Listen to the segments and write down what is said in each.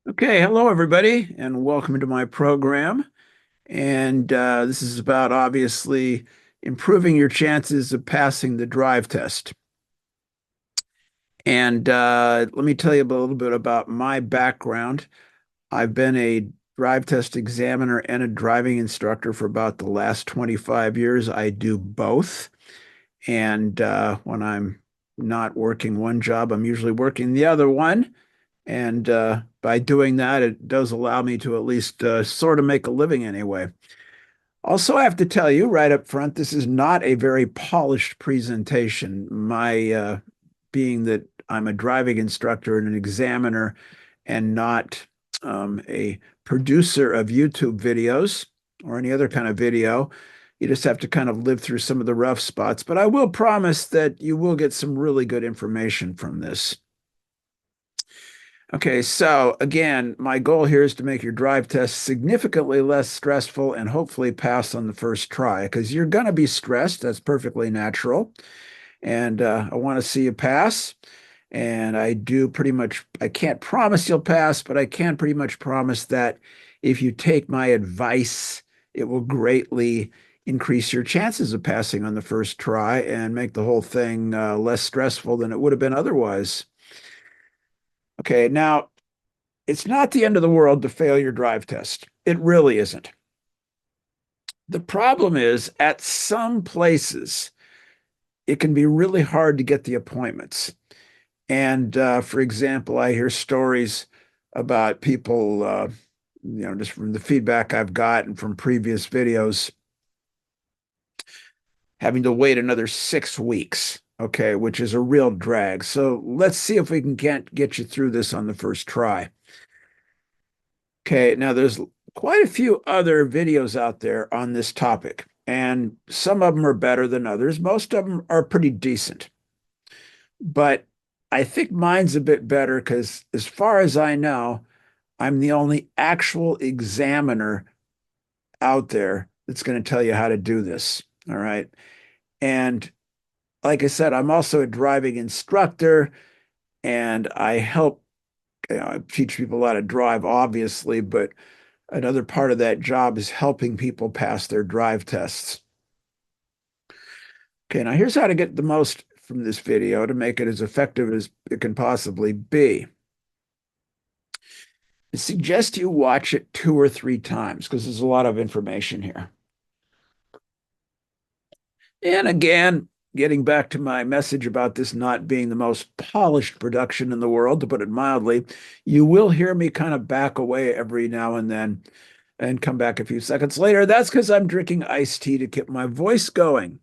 Okay, hello everybody, and welcome to my program. And this is about obviously improving your chances of passing the drive test. And let me tell you a little bit about my background. I've been a drive test examiner and a driving instructor for about the last 25 years. I do both. And when I'm not working one job, I'm usually working the other one. And by doing that, it does allow me to at least sort of make a living anyway. Also, I have to tell you right up front, this is not a very polished presentation. My being that I'm a driving instructor and an examiner and not a producer of YouTube videos or any other kind of video, you just have to kind of live through some of the rough spots. But I will promise that you will get some really good information from this. Okay, so again, my goal here is to make your drive test significantly less stressful and hopefully pass on the first try because you're going to be stressed. That's perfectly natural. And I want to see you pass. And I can't promise you'll pass, but I can pretty much promise that if you take my advice, it will greatly increase your chances of passing on the first try and make the whole thing less stressful than it would have been otherwise. Okay, now it's not the end of the world to fail your drive test. It really isn't. The problem is at some places, it can be really hard to get the appointments. And for example, I hear stories about people, just from the feedback I've gotten from previous videos, having to wait another 6 weeks, okay, which is a real drag. So let's see if we can get you through this on the first try. Okay, now there's quite a few other videos out there on this topic, and some of them are better than others. Most of them are pretty decent, but I think mine's a bit better because, as far as I know, I'm the only actual examiner out there that's going to tell you how to do this. All right. And like I said, I'm also a driving instructor and I help, I teach people how to drive, obviously, but another part of that job is helping people pass their drive tests. Okay, now here's how to get the most from this video to make it as effective as it can possibly be. I suggest you watch it 2 or 3 times because there's a lot of information here. And again, getting back to my message about this not being the most polished production in the world, to put it mildly, you will hear me kind of back away every now and then and come back a few seconds later. That's because I'm drinking iced tea to keep my voice going.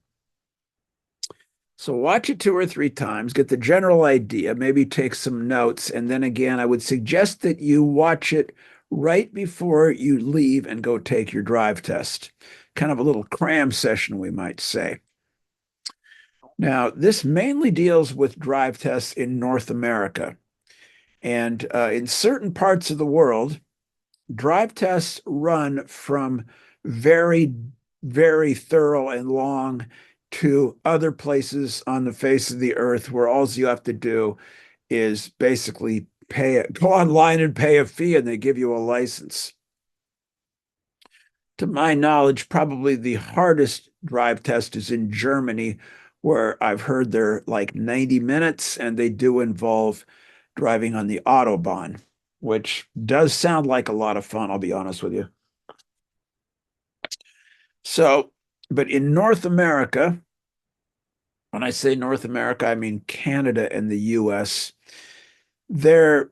So watch it 2 or 3 times, get the general idea, maybe take some notes. And then again, I would suggest that you watch it right before you leave and go take your drive test. Kind of a little cram session, we might say. Now, this mainly deals with drive tests in North America. And in certain parts of the world, drive tests run from very, very thorough and long to other places on the face of the earth where all you have to do is basically go online and pay a fee and they give you a license. To my knowledge, probably the hardest drive test is in Germany, where I've heard they're like 90 minutes and they do involve driving on the Autobahn, which does sound like a lot of fun, I'll be honest with you. So, but in North America, when I say North America, I mean Canada and the US, they're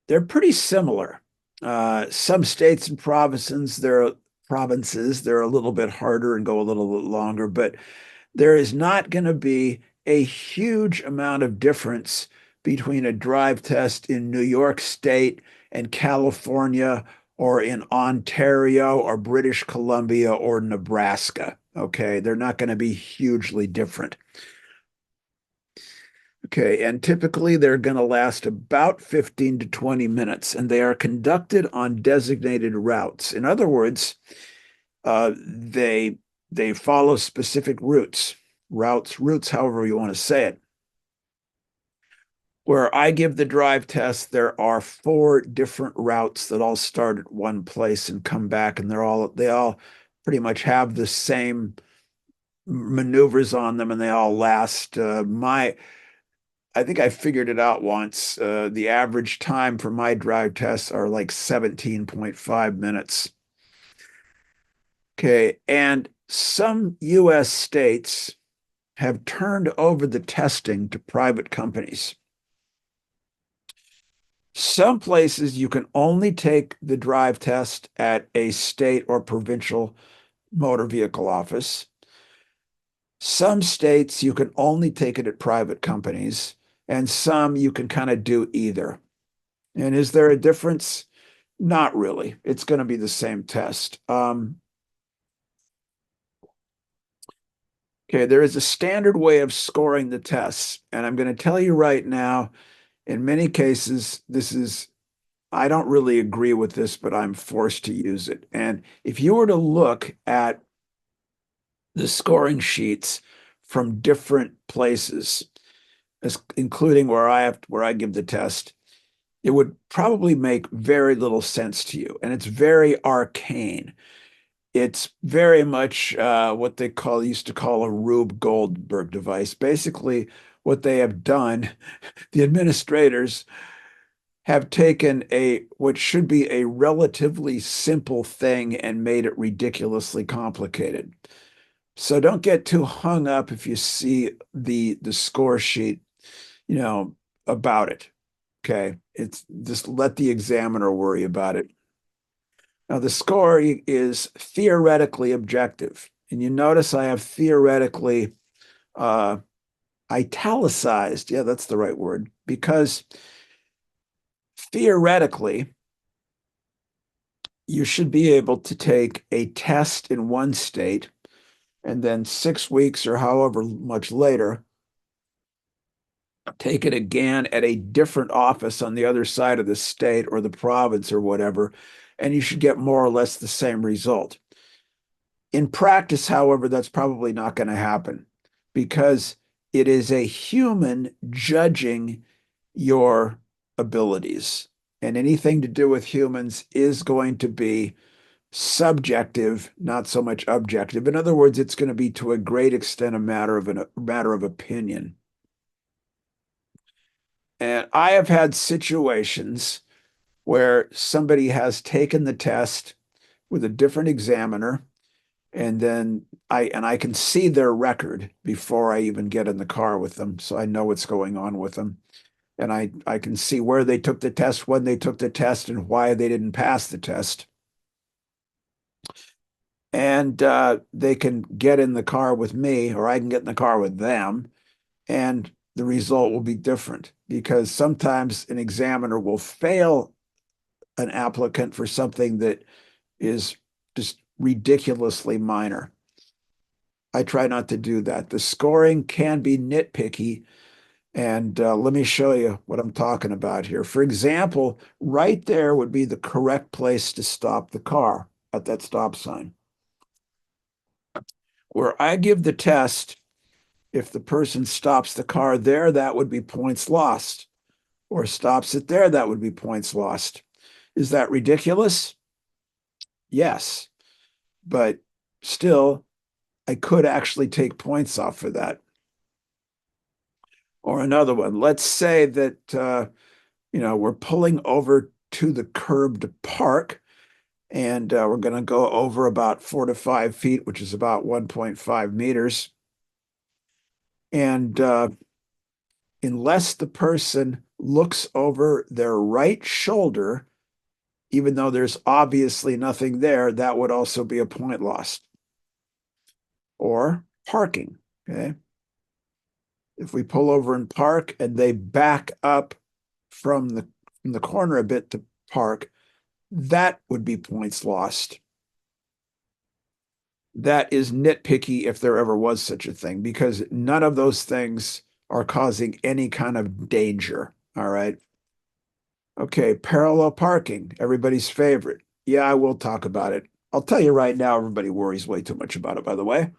they're pretty similar. Some states and provinces, they're a little bit harder and go a little bit longer, but there is not going to be a huge amount of difference between a drive test in New York State and California or in Ontario or British Columbia or Nebraska. Okay, they're not going to be hugely different. Okay, and typically they're going to last about 15 to 20 minutes, and they are conducted on designated routes. In other words, they follow specific routes, however you want to say it. Where I give the drive test, there are four different routes that all start at one place and come back, and they all pretty much have the same maneuvers on them, and they all last. I think I figured it out once. The average time for my drive tests are like 17.5 minutes. Okay, and some U.S. states have turned over the testing to private companies. Some places you can only take the drive test at a state or provincial motor vehicle office. Some states you can only take it at private companies, and some you can kind of do either. And is there a difference? Not really. It's going to be the same test. Okay, there is a standard way of scoring the tests, and I'm going to tell you right now, in many cases, I don't really agree with this, but I'm forced to use it. And if you were to look at the scoring sheets from different places, including where I give the test, it would probably make very little sense to you. And it's very arcane. It's very much what they used to call a Rube Goldberg device. Basically, what they have done, the administrators have taken what should be a relatively simple thing and made it ridiculously complicated. So don't get too hung up if you see the score sheet, you know, about it. Okay. It's just let the examiner worry about it. Now the score is theoretically objective. And you notice I have theoretically italicized. Yeah, that's the right word. Because theoretically, you should be able to take a test in one state and then 6 weeks or however much later, take it again at a different office on the other side of the state or the province or whatever, and you should get more or less the same result. In practice, however, that's probably not going to happen because it is a human judging your abilities. And anything to do with humans is going to be subjective, not so much objective. In other words, it's going to be to a great extent a matter of opinion. And I have had situations where somebody has taken the test with a different examiner, and then I can see their record before I even get in the car with them, so I know what's going on with them. And I can see where they took the test, when they took the test, and why they didn't pass the test. And they can get in the car with me, or I can get in the car with them, and the result will be different because sometimes an examiner will fail an applicant for something that is just ridiculously minor. I try not to do that. The scoring can be nitpicky, and let me show you what I'm talking about here. For example, right there would be the correct place to stop the car at that stop sign. Where I give the test, if the person stops the car there, that would be points lost. Or stops it there, that would be points lost. Is that ridiculous? Yes. But still, I could actually take points off for that. Or another one. Let's say that we're pulling over to the curb to park, and we're going to go over about 4 to 5 feet, which is about 1.5 meters. And unless the person looks over their right shoulder, even though there's obviously nothing there, that would also be a point lost. Or parking, okay? If we pull over and park and they back up from the corner a bit to park, that would be points lost. That is nitpicky if there ever was such a thing, because none of those things are causing any kind of danger. All right. Okay, parallel parking, everybody's favorite. Yeah, I will talk about it. I'll tell you right now, everybody worries way too much about it, by the way.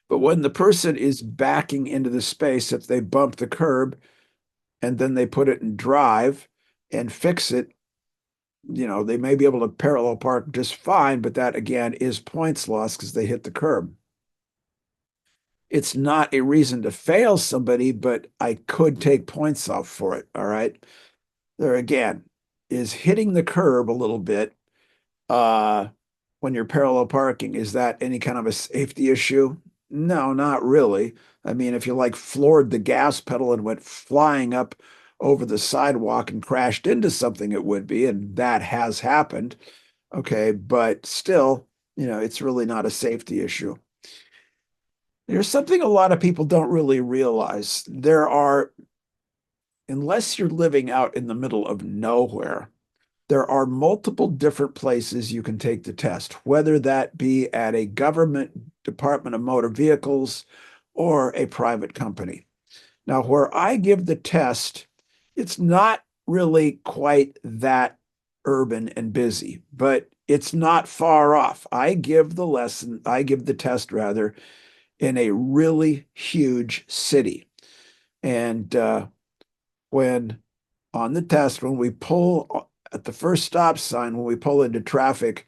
But when the person is backing into the space, if they bump the curb and then they put it in drive and fix it, they may be able to parallel park just fine, but that again is points lost because they hit the curb. It's not a reason to fail somebody, but I could take points off for it. All right. There again is hitting the curb a little bit uh, when you're parallel parking. Is that any kind of a safety issue? No, not really. I mean, if you like floored the gas pedal and went flying up over the sidewalk and crashed into something, it would be, and that has happened. Okay, but still, it's really not a safety issue. There's something a lot of people don't really realize. Unless you're living out in the middle of nowhere, there are multiple different places you can take the test, whether that be at a government Department of Motor Vehicles or a private company. Now, where I give the test, it's not really quite that urban and busy, but it's not far off. I give the test rather, in a really huge city. And when on the test, when we pull at the first stop sign, when we pull into traffic,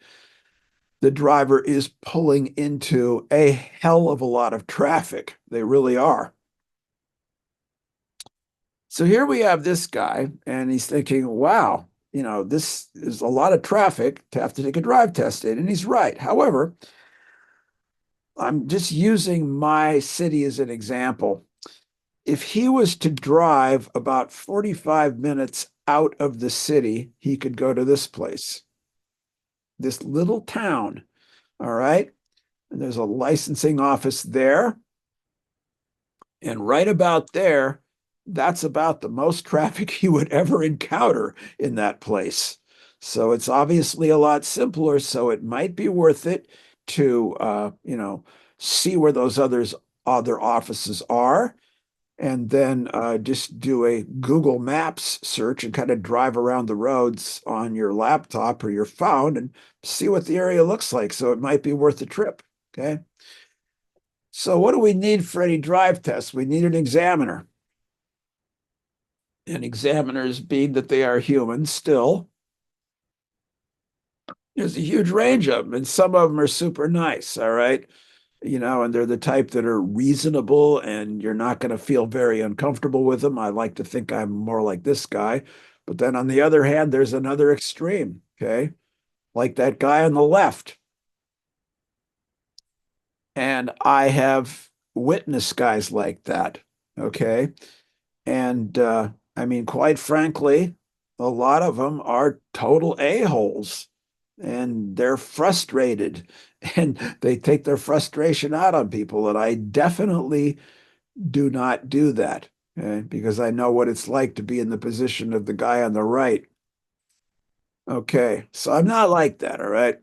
the driver is pulling into a hell of a lot of traffic. They really are. So here we have this guy, and he's thinking, wow, this is a lot of traffic to have to take a drive test in. And he's right. However, I'm just using my city as an example. If he was to drive about 45 minutes out of the city, he could go to this place, this little town. All right. And there's a licensing office there. And right about there, that's about the most traffic he would ever encounter in that place. So it's obviously a lot simpler. So it might be worth it to, see where those other offices are, and then just do a Google Maps search and kind of drive around the roads on your laptop or your phone and see what the area looks like. So it might be worth the trip. Okay. So what do we need for any drive tests? We need an examiner. And examiners, being that they are human still, there's a huge range of them, and some of them are super nice. All right. And they're the type that are reasonable and you're not going to feel very uncomfortable with them. I like to think I'm more like this guy. But then on the other hand, there's another extreme, okay? Like that guy on the left. And I have witnessed guys like that, okay? And I mean, quite frankly, a lot of them are total a-holes and they're frustrated and they take their frustration out on people. And I definitely do not do that, okay? Because I know what it's like to be in the position of the guy on the right. Okay, so I'm not like that, all right?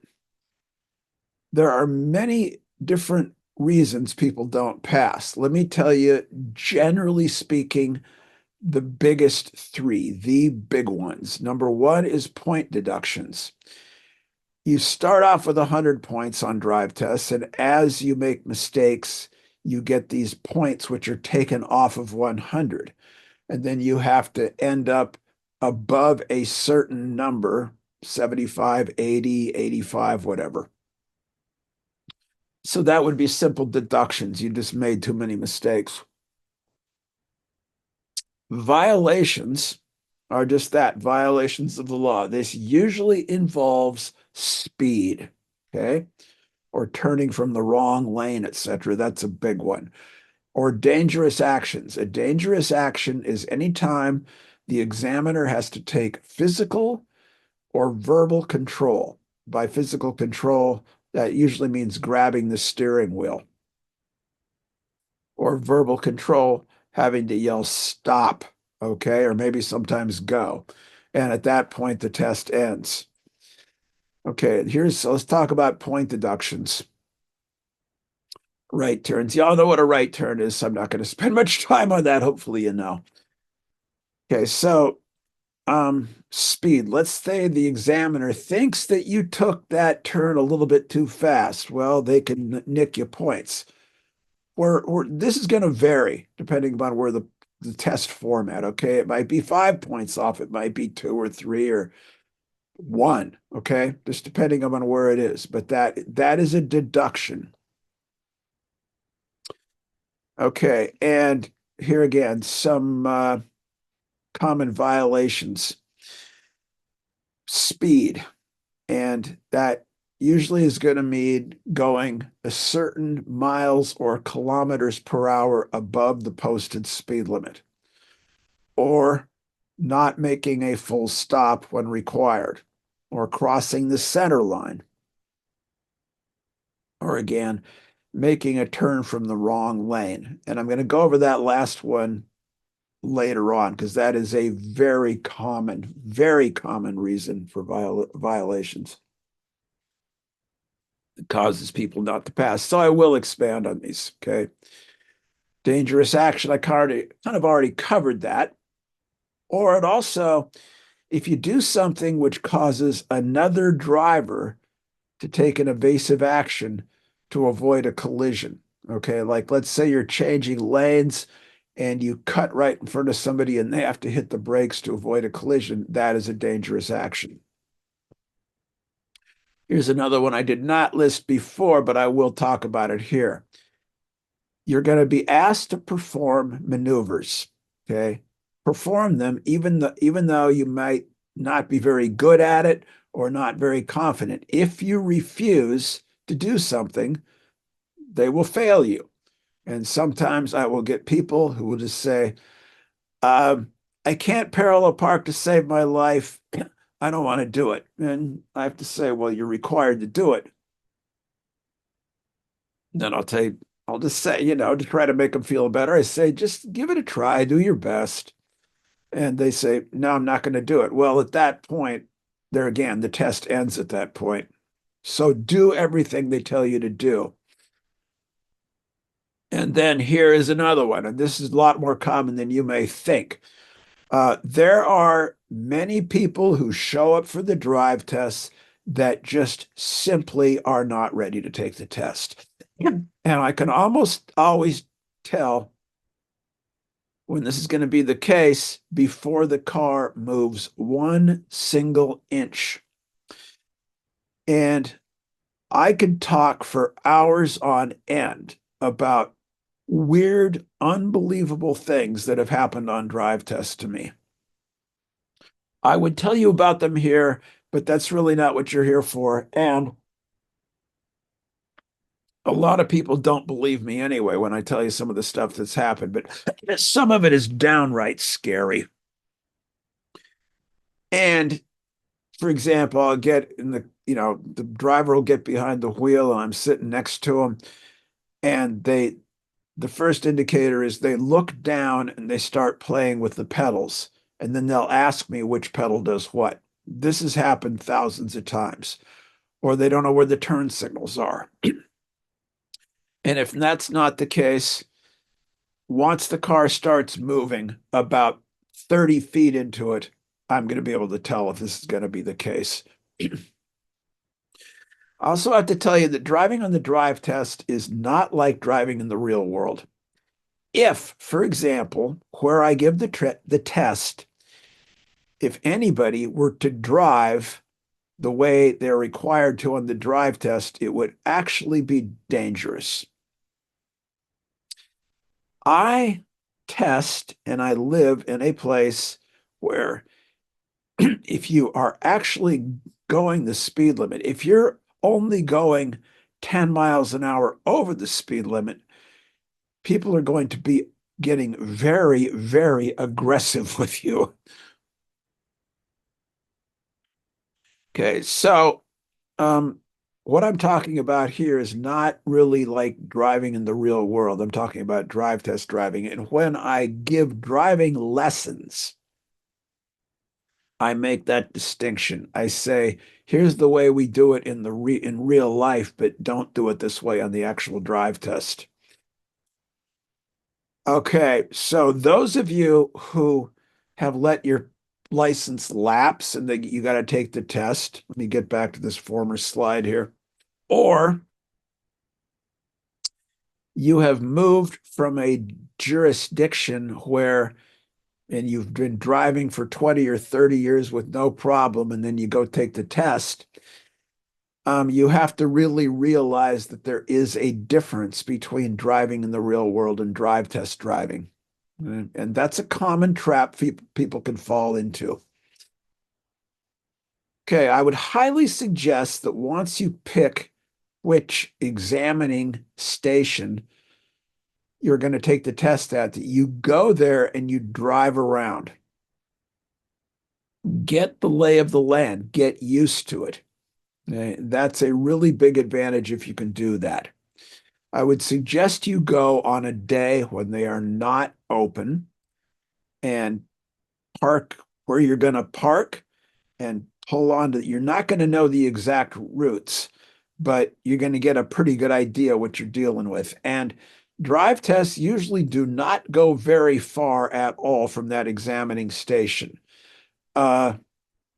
There are many different reasons people don't pass. Let me tell you, generally speaking, the biggest three, the big ones. Number one is point deductions. You start off with 100 points on drive tests, and as you make mistakes, you get these points which are taken off of 100. And then you have to end up above a certain number, 75, 80, 85, whatever. So that would be simple deductions. You just made too many mistakes. Violations are just that, violations of the law. This usually involves speed, okay? Or turning from the wrong lane, etc. That's a big one. Or dangerous actions. A dangerous action is any time the examiner has to take physical or verbal control. By physical control, that usually means grabbing the steering wheel. Or verbal control, having to yell stop, okay, or maybe sometimes go. And at that point, the test ends. Okay, so let's talk about point deductions. Right turns. Y'all know what a right turn is, so I'm not going to spend much time on that. Hopefully, you know. Okay, so speed. Let's say the examiner thinks that you took that turn a little bit too fast. Well, they can nick you points. where this is going to vary depending upon where the test format. Okay, it might be 5 points off, it might be two or three or one. Okay, just depending upon where it is. But that is a deduction. Okay, and here again, some common violations. Speed, and that usually is going to mean going a certain miles or kilometers per hour above the posted speed limit, or not making a full stop when required, or crossing the center line, or again, making a turn from the wrong lane. And I'm going to go over that last one later on because that is a very common reason for violations. It causes people not to pass. So I will expand on these. Okay. Dangerous action. I kind of already covered that. Or it also, if you do something which causes another driver to take an evasive action to avoid a collision. Okay. Like let's say you're changing lanes and you cut right in front of somebody and they have to hit the brakes to avoid a collision. That is a dangerous action. Here's another one I did not list before, but I will talk about it here. You're going to be asked to perform maneuvers. Okay. Perform them even though you might not be very good at it or not very confident. If you refuse to do something, they will fail you. And sometimes I will get people who will just say, I can't parallel park to save my life. I don't want to do it. And I have to say, well, you're required to do it. Then I'll just say, to try to make them feel better, I say, just give it a try, do your best. And they say, no, I'm not going to do it. Well, at that point, there again, the test ends at that point. So do everything they tell you to do. And then here is another one, and this is a lot more common than you may think. There are many people who show up for the drive tests that just simply are not ready to take the test. And I can almost always tell when this is going to be the case before the car moves one single inch. And I could talk for hours on end about weird, unbelievable things that have happened on drive tests to me. I would tell you about them here, but that's really not what you're here for. And a lot of people don't believe me anyway when I tell you some of the stuff that's happened, but some of it is downright scary. And for example, I'll get in the driver will get behind the wheel and I'm sitting next to him, and the first indicator is they look down and they start playing with the pedals, and then they'll ask me which pedal does what. This has happened thousands of times. Or they don't know where the turn signals are. And if that's not the case, once the car starts moving about 30 feet into it, I'm going to be able to tell if this is going to be the case. I also have to tell you that driving on the drive test is not like driving in the real world. If, for example, where I give the test, if anybody were to drive the way they're required to on the drive test, it would actually be dangerous. I test and I live in a place where if you are actually going the speed limit, if you're only going 10 miles an hour over the speed limit, people are going to be getting very, very aggressive with you. Okay, so what I'm talking about here is not really like driving in the real world. I'm talking about drive test driving. And when I give driving lessons, I make that distinction. I say, here's the way we do it in real life, but don't do it this way on the actual drive test. Okay, so those of you who have let your license lapse and that you got to take the test, let me get back to this former slide here. Or You have moved from a jurisdiction where, and you've been driving for 20 or 30 years with no problem, and then you go take the test. You have to really realize that there is a difference between driving in the real world and drive test driving. And that's a common trap people can fall into. Okay, I would highly suggest that once you pick which examining station you're going to take the test at, that you go there and you drive around. Get the lay of the land, get used to it. That's a really big advantage if you can do that. I would suggest you go on a day when they are not open and park where you're going to park and pull on to, you're not going to know the exact routes, but you're going to get a pretty good idea what you're dealing with. And drive tests usually do not go very far at all from that examining station.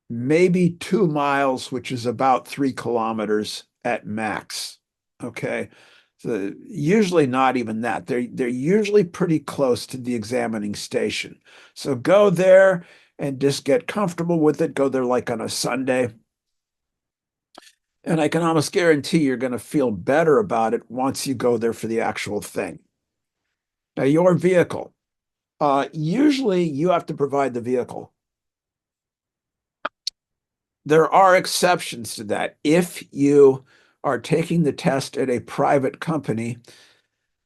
Maybe 2 miles, which is about 3 kilometers at max. Okay. So usually not even that. They're usually pretty close to the examining station. So go there and just get comfortable with it. Go there like on a Sunday. And I can almost guarantee you're going to feel better about it once you go there for the actual thing. Now, your vehicle. Usually you have to provide the vehicle. There are exceptions to that. If you are taking the test at a private company,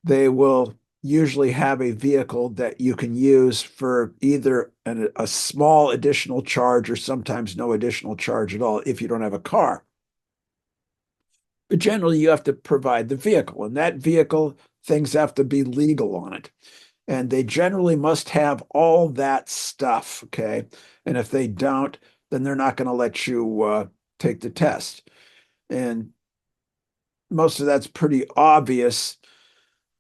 they will usually have a vehicle that you can use for either a small additional charge or sometimes no additional charge at all if you don't have a car. But generally, you have to provide the vehicle, and that vehicle, things have to be legal on it. And they generally must have all that stuff, okay? And if they don't, then they're not going to let you take the test. And most of that's pretty obvious.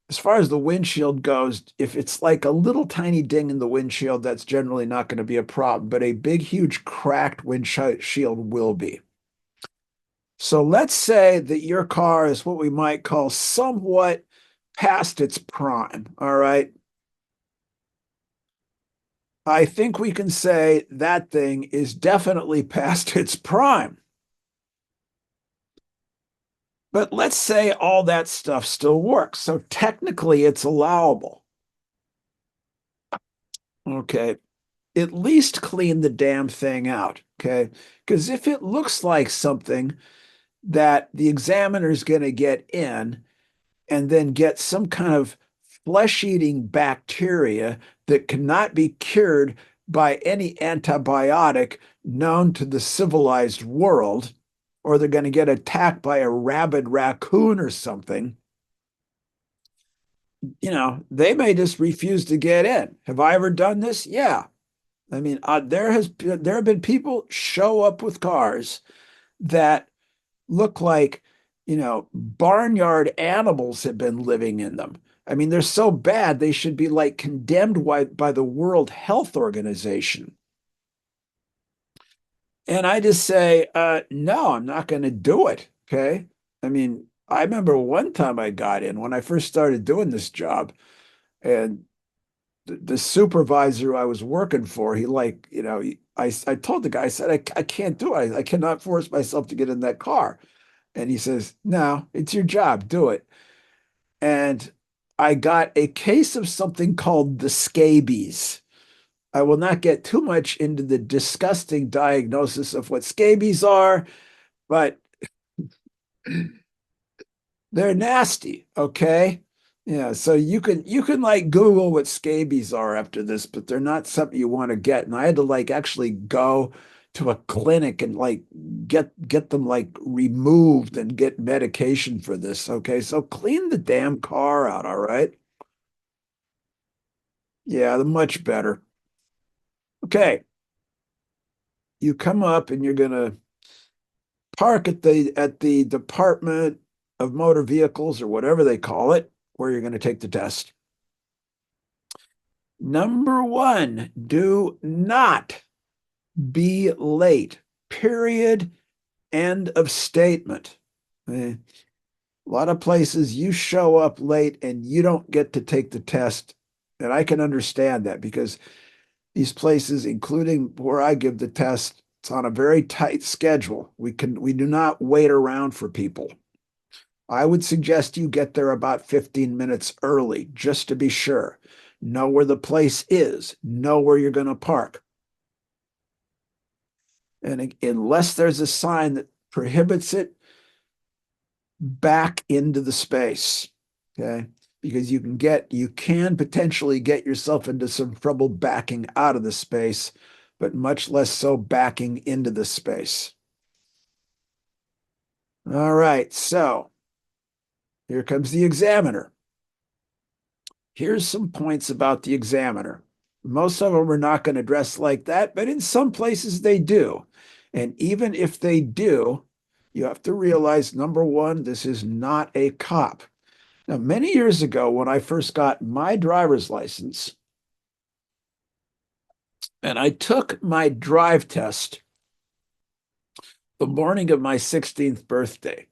As far as the windshield goes, if it's like a little tiny ding in the windshield, that's generally not going to be a problem, but a big, huge cracked windshield will be. So let's say that your car is what we might call somewhat past its prime, all right? I think we can say that thing is definitely past its prime. But let's say all that stuff still works. So technically it's allowable. Okay. At least clean the damn thing out. Okay. Because if it looks like something that the examiner is going to get in and then get some kind of flesh-eating bacteria that cannot be cured by any antibiotic known to the civilized world, or they're going to get attacked by a rabid raccoon or something, they may just refuse to get in. Have I ever done this? Yeah. I mean, there have been people show up with cars that look like, barnyard animals have been living in them. I mean, they're so bad, they should be like condemned by the World Health Organization. And I just say, no, I'm not going to do it. Okay. I mean, I remember one time I got in when I first started doing this job, and the supervisor I was working for, he like, I told the guy, I said, I can't do it. I cannot force myself to get in that car. And he says, no, it's your job, do it. And I got a case of something called the scabies. I will not get too much into the disgusting diagnosis of what scabies are, but they're nasty, okay? Yeah, so you can like Google what scabies are after this, but they're not something you want to get. And I had to like actually go to a clinic and like get them like removed and get medication for this. Okay, so clean the damn car out, all right? Yeah, much better. Okay, you come up and you're gonna park at the Department of Motor Vehicles or whatever they call it, where you're going to take the test. Number one, do not be late. Period. End of statement. A lot of places you show up late and you don't get to take the test. And I can understand that because these places, including where I give the test, it's on a very tight schedule. We do not wait around for people. I would suggest you get there about 15 minutes early just to be sure. Know where the place is, know where you're going to park. And unless there's a sign that prohibits it, back into the space. Okay. Because you can potentially get yourself into some trouble backing out of the space, but much less so backing into the space. All right. So here comes the examiner. Here's some points about the examiner. Most of them are not going to dress like that, but in some places they do. And even if they do, you have to realize, number one, this is not a cop. Now, many years ago, when I first got my driver's license, and I took my drive test the morning of my 16th birthday.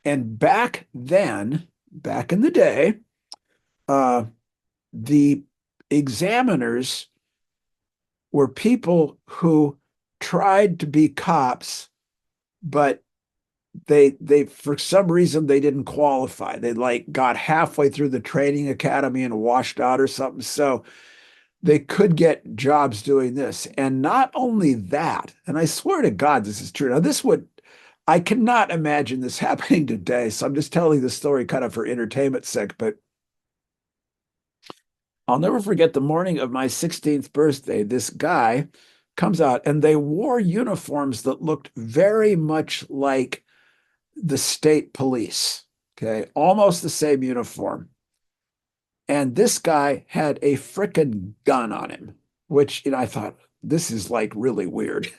And back then, back in the day, uh, the examiners were people who tried to be cops, but they for some reason they didn't qualify. They like got halfway through the training academy and washed out or something. So they could get jobs doing this. And not only that, and I swear to God this is true. Now this would I cannot imagine this happening today. So I'm just telling the story kind of for entertainment's sake, but I'll never forget the morning of my 16th birthday. This guy comes out and they wore uniforms that looked very much like the state police. Okay. Almost the same uniform. And this guy had a frickin' gun on him, which, I thought, this is like really weird.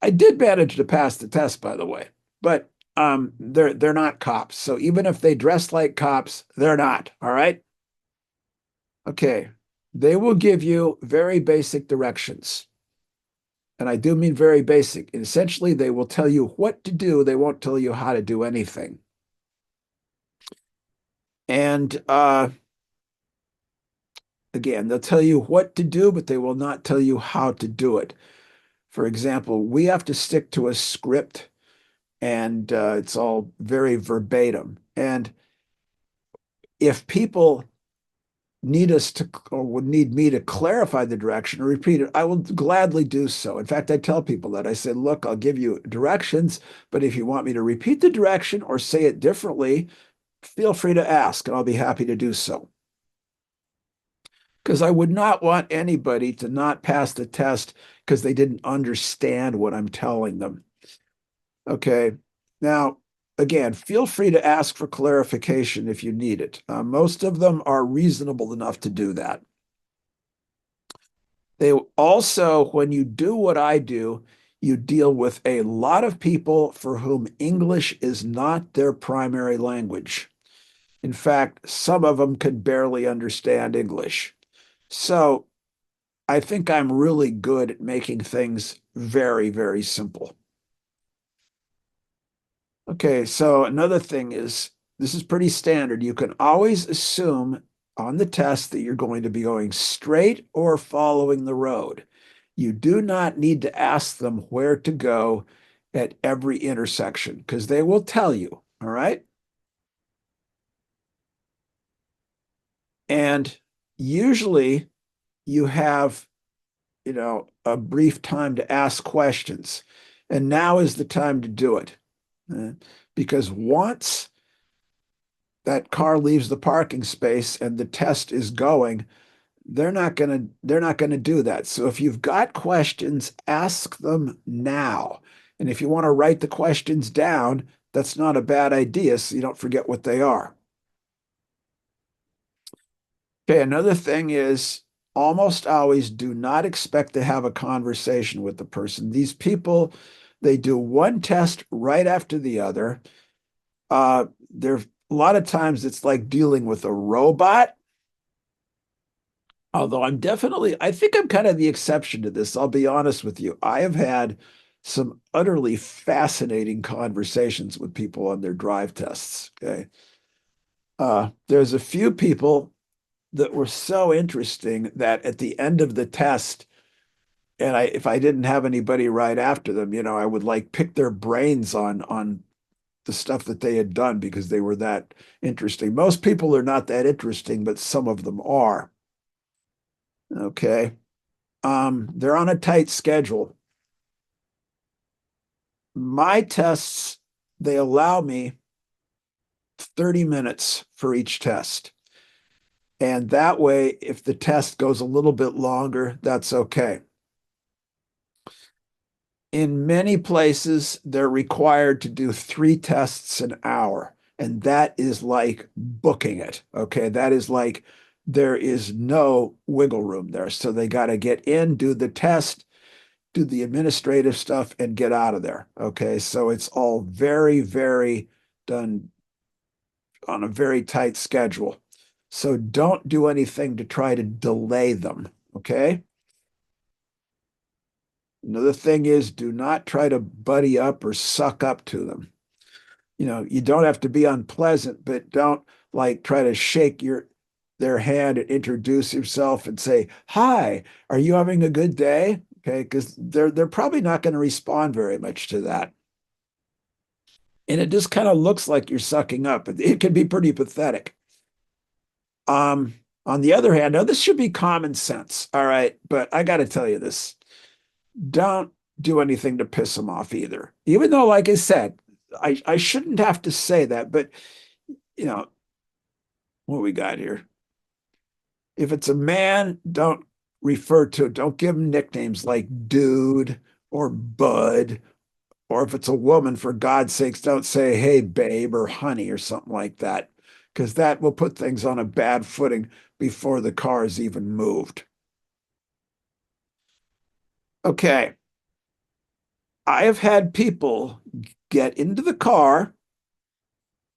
I did manage to pass the test, by the way, but they're not cops. So even if they dress like cops, they're not. All right. Okay. They will give you very basic directions. And I do mean very basic. Essentially, they will tell you what to do. They won't tell you how to do anything. And again, they'll tell you what to do, but they will not tell you how to do it. For example, we have to stick to a script, and it's all very verbatim. And if people need us to, or would need me to clarify the direction or repeat it, I will gladly do so. In fact, I tell people that I say, look, I'll give you directions, but if you want me to repeat the direction or say it differently, feel free to ask, and I'll be happy to do so. Because I would not want anybody to not pass the test because they didn't understand what I'm telling them. Okay. Now, again, feel free to ask for clarification if you need it. Most of them are reasonable enough to do that. They also, when you do what I do, you deal with a lot of people for whom English is not their primary language. In fact, some of them could barely understand English. So I think I'm really good at making things very, very simple. Okay, so another thing is this is pretty standard. You can always assume on the test that you're going to be going straight or following the road. You do not need to ask them where to go at every intersection because they will tell you, all right? And usually you have, a brief time to ask questions. And now is the time to do it. Because once that car leaves the parking space and the test is going, they're not going to do that. So if you've got questions, ask them now. And if you want to write the questions down, that's not a bad idea so you don't forget what they are. Okay, another thing is almost always do not expect to have a conversation with the person. These people, they do one test right after the other. There a lot of times it's like dealing with a robot. Although I think I'm kind of the exception to this. I'll be honest with you. I have had some utterly fascinating conversations with people on their drive tests. Okay. There's a few people that were so interesting that at the end of the test, and if I didn't have anybody right after them, I would like pick their brains on the stuff that they had done because they were that interesting. Most people are not that interesting, but some of them are. Okay. They're on a tight schedule. My tests, they allow me 30 minutes for each test. And that way, if the test goes a little bit longer, that's okay. In many places, they're required to do 3 tests an hour. And that is like booking it. Okay. That is like there is no wiggle room there. So they got to get in, do the test, do the administrative stuff, and get out of there. Okay. So it's all very, very done on a very tight schedule. So don't do anything to try to delay them. Okay. Another thing is do not try to buddy up or suck up to them. You don't have to be unpleasant, but don't like try to shake their hand and introduce yourself and say, "Hi, are you having a good day?" Okay, because they're probably not going to respond very much to that. And it just kind of looks like you're sucking up. It can be pretty pathetic. On the other hand, now this should be common sense, all right, but I got to tell you this. Don't do anything to piss them off either. Even though, like I said, I shouldn't have to say that, but you know, what we got here? If it's a man, don't give him nicknames like dude or bud. Or if it's a woman, for God's sakes, don't say, hey, babe, or honey, or something like that, because that will put things on a bad footing before the car is even moved. Okay. I have had people get into the car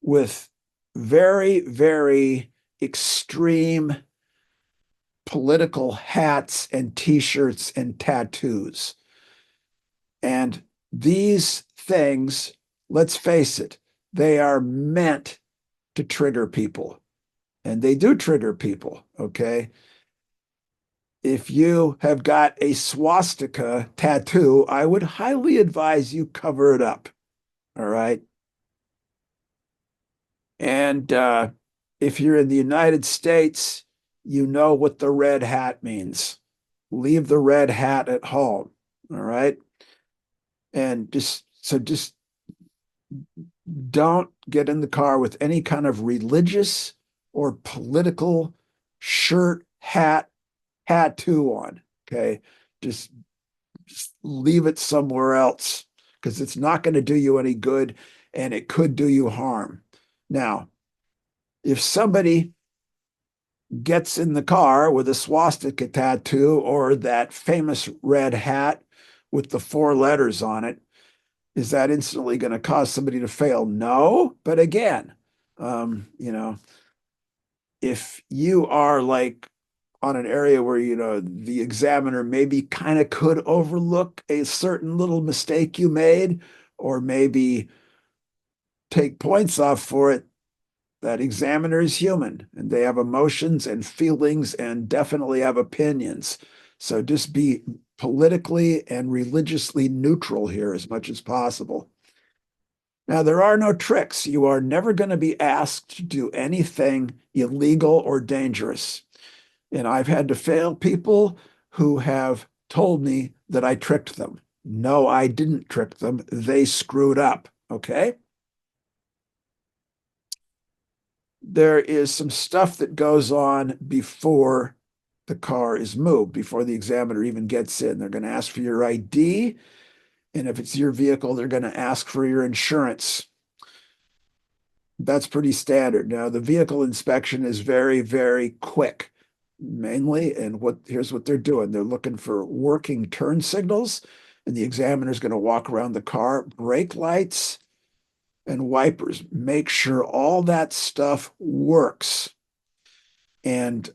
with very, very extreme political hats and t-shirts and tattoos. And these things, let's face it, they are meant to trigger people. And they do trigger people, okay? If you have got a swastika tattoo, I would highly advise you cover it up, all right? And if you're in the United States, you know what the red hat means. Leave the red hat at home, all right? And just don't get in the car with any kind of religious or political shirt, hat, tattoo on. Okay. Just, just leave it somewhere else because it's not going to do you any good and it could do you harm. Now, if somebody gets in the car with a swastika tattoo or that famous red hat with the 4 letters on it, is that instantly going to cause somebody to fail? No. But again, you know, if you are like on an area where, the examiner maybe kind of could overlook a certain little mistake you made, or maybe take points off for it, that examiner is human and they have emotions and feelings and definitely have opinions. So just be politically and religiously neutral here as much as possible. Now, there are no tricks. You are never going to be asked to do anything illegal or dangerous. And I've had to fail people who have told me that I tricked them. No, I didn't trick them. They screwed up. Okay. There is some stuff that goes on before the car is moved, before the examiner even gets in. They're going to ask for your ID. And if it's your vehicle, they're going to ask for your insurance. That's pretty standard. Now, the vehicle inspection is very, very quick, mainly. And here's what they're doing. They're looking for working turn signals, and the examiner is going to walk around the car, brake lights and wipers, make sure all that stuff works. And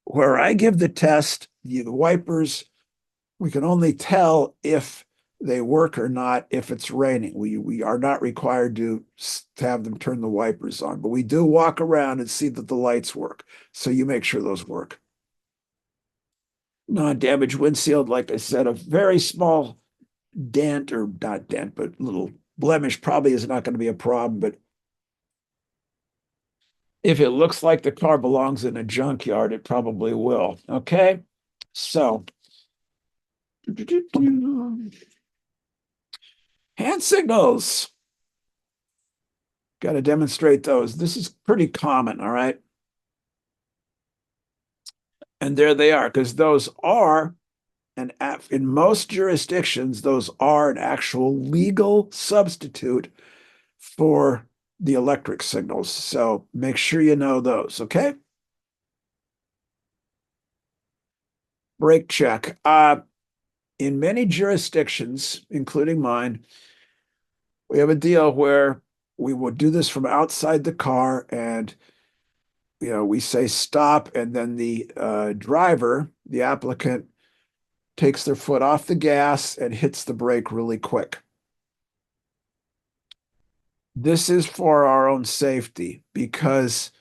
where I give the test, the wipers, we can only tell if they work or not if it's raining. We are not required to have them turn the wipers on, but we do walk around and see that the lights work. So you make sure those work. Non-damaged windshield, like I said, a very small dent, or not dent, but little blemish probably is not going to be a problem. But if it looks like the car belongs in a junkyard, it probably will. Okay. So hand signals. Got to demonstrate those. This is pretty common. All right. And there they are, because those are in most jurisdictions, those are an actual legal substitute for the electric signals. So make sure you know those, okay? Brake check. In many jurisdictions, including mine, we have a deal where we will do this from outside the car, and we say stop, and then the driver, the applicant, takes their foot off the gas and hits the brake really quick. This is for our own safety, because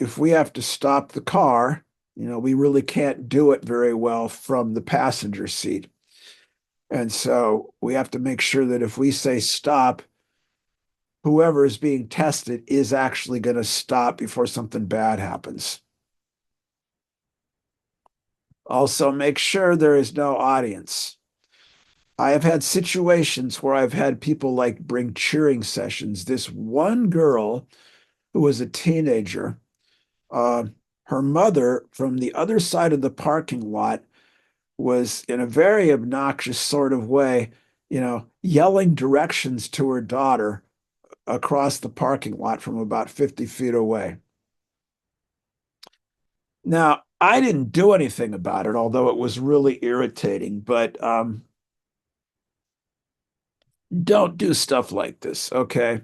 if we have to stop the car, we really can't do it very well from the passenger seat. And so we have to make sure that if we say stop, whoever is being tested is actually going to stop before something bad happens. Also, make sure there is no audience. I have had situations where I've had people like bring cheering sessions. This one girl who was a teenager, her mother from the other side of the parking lot was, in a very obnoxious sort of way, yelling directions to her daughter across the parking lot from about 50 feet away. Now, I didn't do anything about it, although it was really irritating, but don't do stuff like this, okay?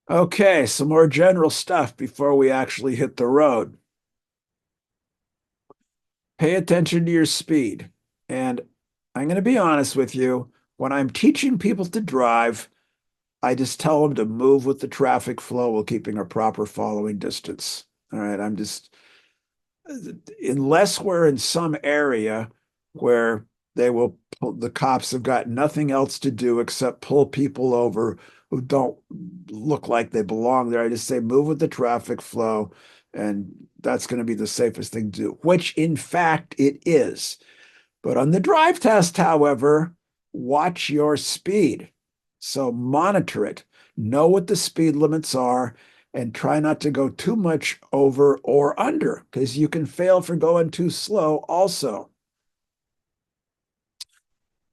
Okay, some more general stuff before we actually hit the road. Pay attention to your speed. And I'm going to be honest with you, when I'm teaching people to drive, I just tell them to move with the traffic flow while keeping a proper following distance. All right, unless we're in some area where the cops have got nothing else to do except pull people over who don't look like they belong there. I just say move with the traffic flow, and that's going to be the safest thing to do, which in fact it is. But on the drive test, however, watch your speed. So monitor it, know what the speed limits are, and try not to go too much over or under, because you can fail for going too slow also.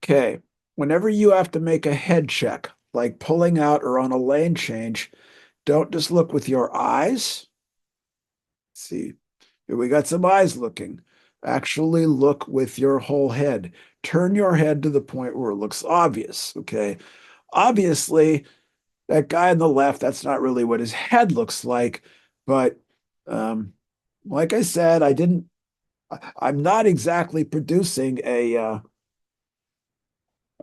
Okay, whenever you have to make a head check, like pulling out or on a lane change, don't just look with your eyes. See, here we got some eyes looking. Actually look with your whole head. Turn your head to the point where it looks obvious, okay? Obviously, that guy on the left, that's not really what his head looks like, but like I said, I'm not exactly producing an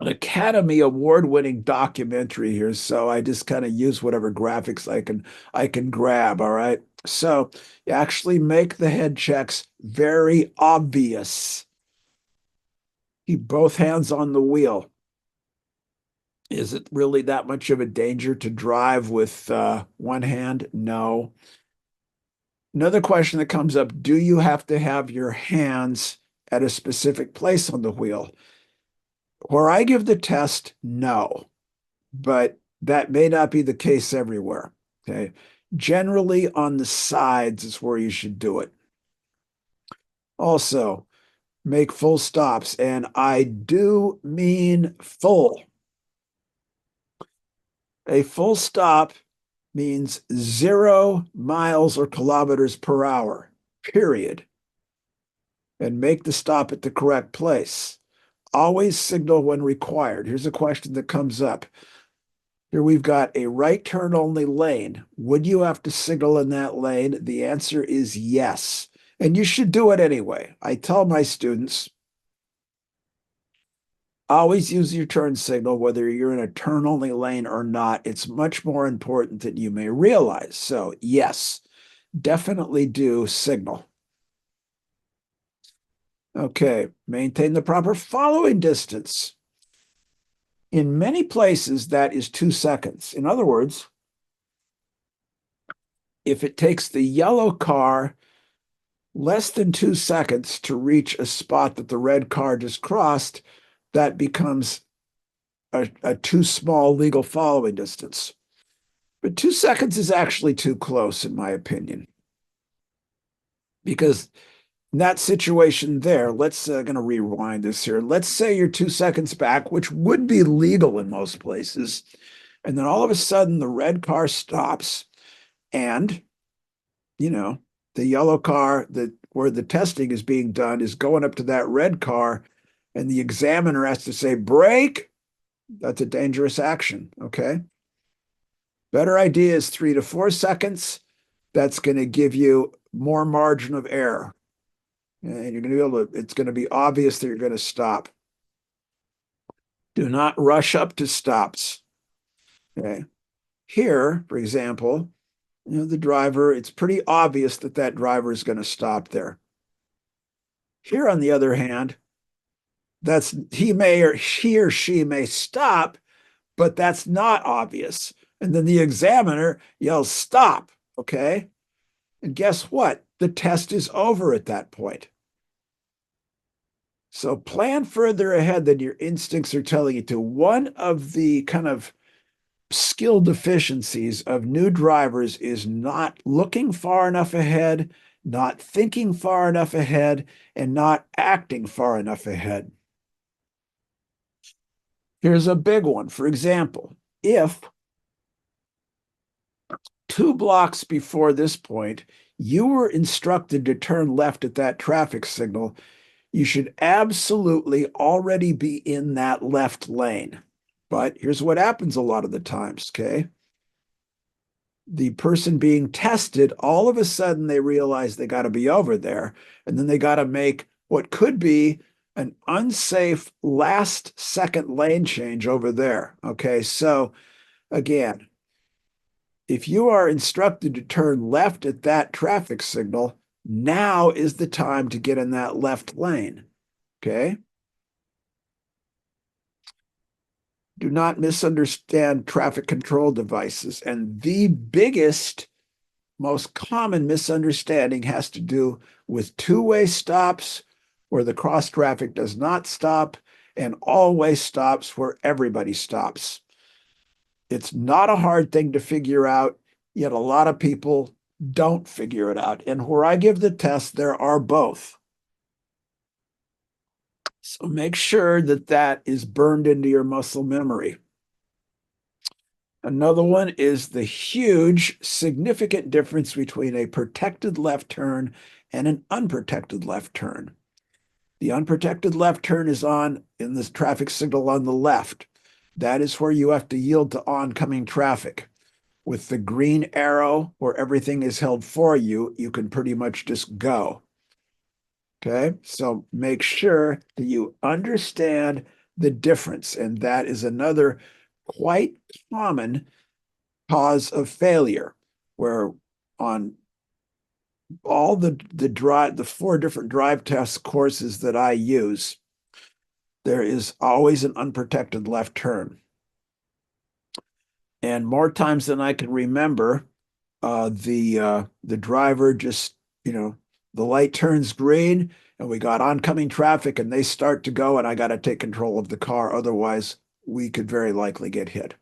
Academy Award-winning documentary here, so I just kind of use whatever graphics I can grab. All right. So you actually make the head checks very obvious. Keep both hands on the wheel. Is it really that much of a danger to drive with one hand? No. Another question that comes up, do you have to have your hands at a specific place on the wheel? Where I give the test, no, but that may not be the case everywhere. Okay. Generally, on the sides is where you should do it. Also, make full stops, and I do mean full. A full stop means 0 miles or kilometers per hour, period. And make the stop at the correct place. Always signal when required. Here's a question that comes up. Here we've got a right turn only lane. Would you have to signal in that lane? The answer is yes. And you should do it anyway. I tell my students, Always use your turn signal, whether you're in a turn-only lane or not. It's much more important than you may realize. So yes, definitely do signal. Okay, maintain the proper following distance. In many places, that is 2 seconds. In other words, if it takes the yellow car less than 2 seconds to reach a spot that the red car just crossed, that becomes a too small legal following distance. But 2 seconds is actually too close, in my opinion, because in that situation there, let's going to rewind this here. Let's say you're 2 seconds back, which would be legal in most places. And then all of a sudden the red car stops and, you know, the yellow car that where the testing is being done is going up to that red car and the examiner has to say, brake. That's a dangerous action. Okay. Better idea is 3 to 4 seconds. That's going to give you more margin of error. And you're going to be able to, it's going to be obvious that you're going to stop. Do not rush up to stops. Okay. Here, for example, the driver, it's pretty obvious that that driver is going to stop there. Here, on the other hand, he or she may stop, but that's not obvious. And then the examiner yells, stop. Okay. And guess what? The test is over at that point. So plan further ahead than your instincts are telling you to. One of the kind of skill deficiencies of new drivers is not looking far enough ahead, not thinking far enough ahead, and not acting far enough ahead. Here's a big one. For example, if 2 blocks before this point, you were instructed to turn left at that traffic signal, you should absolutely already be in that left lane. But here's what happens a lot of the times, okay? The person being tested, all of a sudden they realize they got to be over there, and then they got to make what could be an unsafe last second lane change over there. Okay, so again, if you are instructed to turn left at that traffic signal, now is the time to get in that left lane. Okay. Do not misunderstand traffic control devices. And the biggest, most common misunderstanding has to do with two-way stops where the cross traffic does not stop and all-way stops where everybody stops. It's not a hard thing to figure out, yet a lot of people don't figure it out. And where I give the test, there are both. So make sure that that is burned into your muscle memory. Another one is the huge, significant difference between a protected left turn and an unprotected left turn. The unprotected left turn is on in this traffic signal on the left. That is where you have to yield to oncoming traffic. With the green arrow where everything is held for you, you can pretty much just go. Okay, so make sure that you understand the difference. And that is another quite common cause of failure, where on all the 4 different drive test courses that I use, there is always an unprotected left turn. And more times than I can remember, the driver just, the light turns green and we got oncoming traffic and they start to go and I got to take control of the car. Otherwise, we could very likely get hit.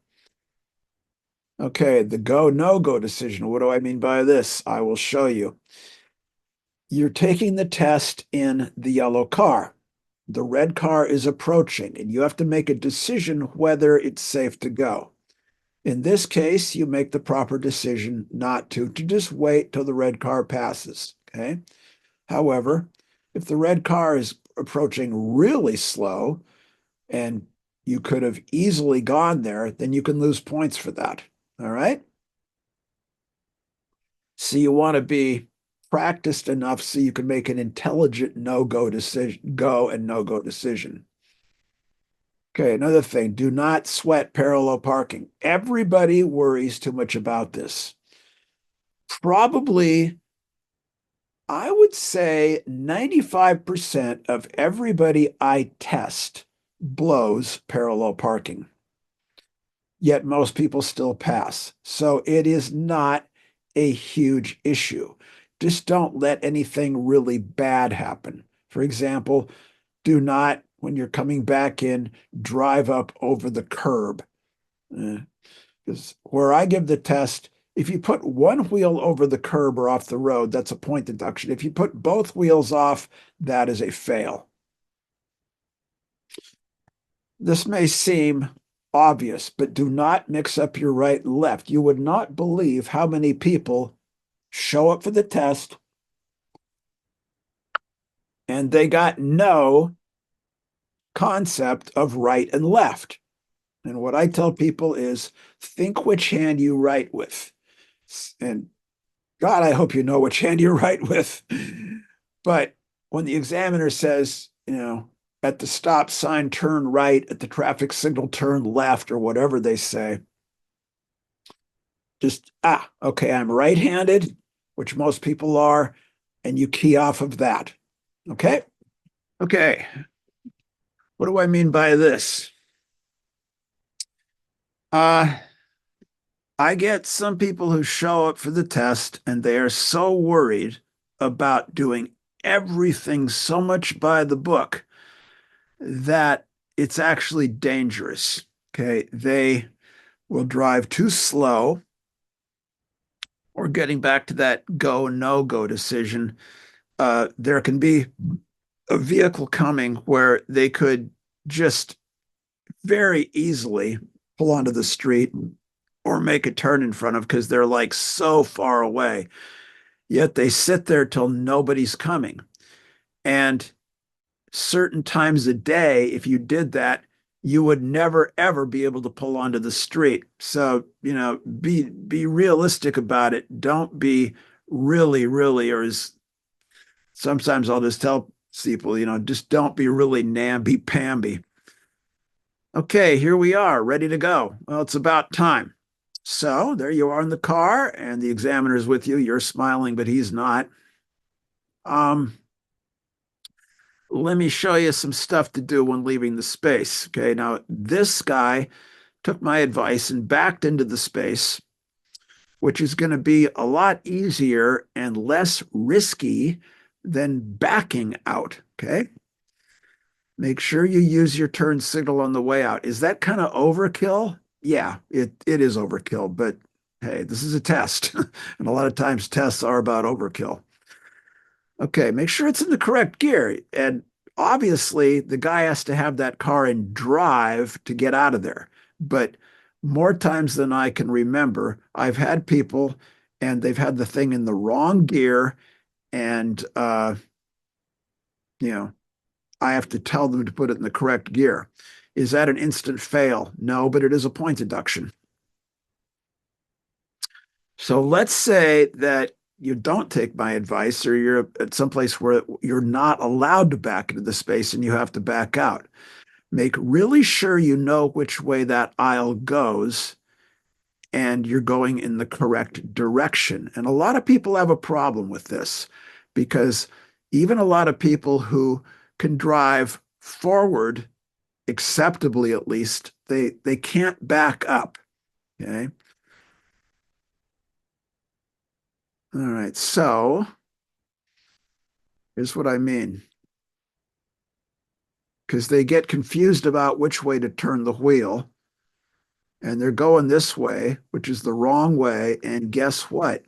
Okay, the go, no-go decision. What do I mean by this? I will show you. You're taking the test in the yellow car. The red car is approaching and you have to make a decision whether it's safe to go. In this case, you make the proper decision not to just wait till the red car passes, okay? However, if the red car is approaching really slow and you could have easily gone there, then you can lose points for that, all right? So you want to be practiced enough so you can make an intelligent no-go decision, go and no-go decision. Okay, another thing, do not sweat parallel parking. Everybody worries too much about this. Probably, I would say 95% of everybody I test blows parallel parking, yet most people still pass. So it is not a huge issue. Just don't let anything really bad happen. For example, do not, when you're coming back in, drive up over the curb. Because where I give the test, if you put one wheel over the curb or off the road, that's a point deduction. If you put both wheels off, that is a fail. This may seem obvious, but do not mix up your right and left. You would not believe how many people show up for the test and they got no concept of right and left. And what I tell people is think which hand you write with. And God, I hope you know which hand you write with. But when the examiner says, at the stop sign, turn right, at the traffic signal, turn left, or whatever they say, just, okay, I'm right handed, which most people are, and you key off of that. Okay. Okay. What do I mean by this? Uh, I get some people who show up for the test and they are so worried about doing everything so much by the book that it's actually dangerous. Okay. They will drive too slow, or getting back to that go, no go decision. There can be a vehicle coming where they could just very easily pull onto the street or make a turn in front of because they're like so far away. Yet they sit there till nobody's coming. And certain times a day, if you did that, you would never ever be able to pull onto the street. So, be realistic about it. Don't be really, really, or as sometimes I'll just tell people, just don't be really namby-pamby. Okay, here we are, ready to go. Well, it's about time. So there you are in the car, and the examiner's with you. You're smiling, but he's not. Um, Let me show you some stuff to do when leaving the space. Okay, now this guy took my advice and backed into the space, which is going to be a lot easier and less risky than backing out. Okay, make sure you use your turn signal on the way out. Is that kind of overkill? Yeah, it is overkill, but hey, this is a test. And a lot of times tests are about overkill. Okay, make sure it's in the correct gear. And obviously, the guy has to have that car in drive to get out of there. But more times than I can remember, I've had people and they've had the thing in the wrong gear, and you know, I have to tell them to put it in the correct gear. Is that an instant fail? No, but it is a point deduction. So let's say that you don't take my advice, or you're at some place where you're not allowed to back into the space and you have to back out. Make really sure you know which way that aisle goes and you're going in the correct direction. And a lot of people have a problem with this because even a lot of people who can drive forward acceptably, at least, they can't back up. Okay. All right. So here's what I mean. Because they get confused about which way to turn the wheel, and they're going this way, which is the wrong way. And guess what?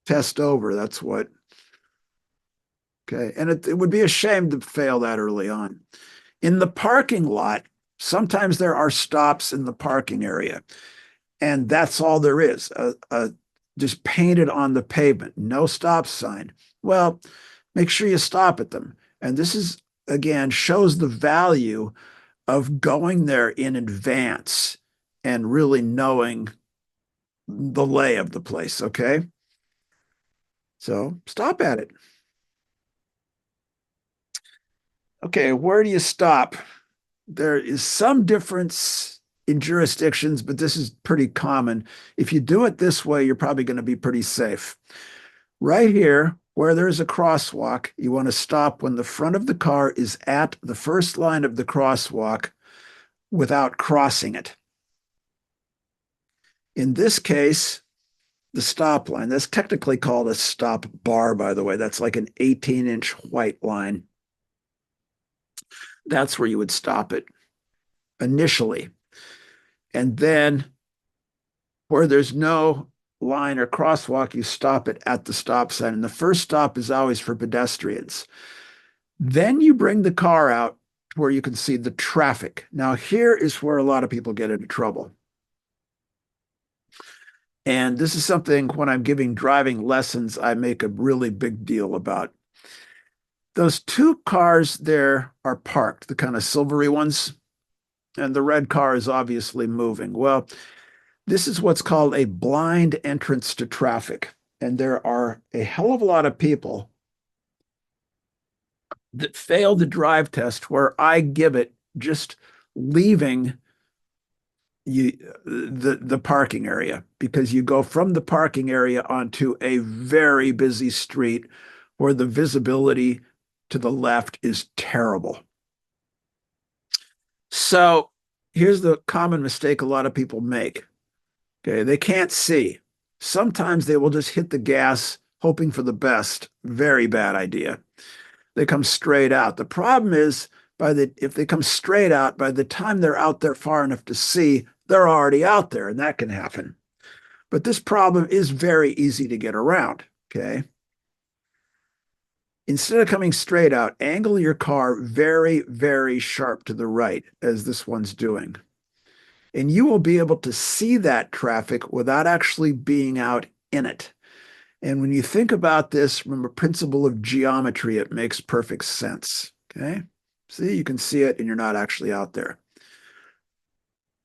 Test over. That's what. Okay. And it would be a shame to fail that early on. In the parking lot, sometimes there are stops in the parking area, and that's all there is, just painted on the pavement, no stop sign. Well, make sure you stop at them. And this is, again, shows the value of going there in advance and really knowing the lay of the place. Okay. So stop at it. Okay. Where do you stop? There is some difference in jurisdictions, but this is pretty common. If you do it this way, you're probably going to be pretty safe. Right here, where there's a crosswalk, you want to stop when the front of the car is at the first line of the crosswalk without crossing it. In this case, the stop line, that's technically called a stop bar, by the way. That's like an 18-inch white line. That's where you would stop it initially. And then where there's no line or crosswalk, you stop it at the stop sign. And the first stop is always for pedestrians. Then you bring the car out where you can see the traffic. Now, here is where a lot of people get into trouble. And this is something when I'm giving driving lessons, I make a really big deal about. Those two cars there are parked, the kind of silvery ones, and the red car is obviously moving. Well, this is what's called a blind entrance to traffic. And there are a hell of a lot of people that fail the drive test where I give it just leaving the parking area, because you go from the parking area onto a very busy street where the visibility to the left is terrible. So here's the common mistake a lot of people make. Okay, they can't see. Sometimes they will just hit the gas hoping for the best. Very bad idea. They come straight out. The problem is if they come straight out, by the time they're out there far enough to see, they're already out there, and that can happen. But this problem is very easy to get around, okay? Instead of coming straight out, angle your car very, very sharp to the right, as this one's doing. And you will be able to see that traffic without actually being out in it. And when you think about this from a principle of geometry, it makes perfect sense, okay? See, you can see it and you're not actually out there.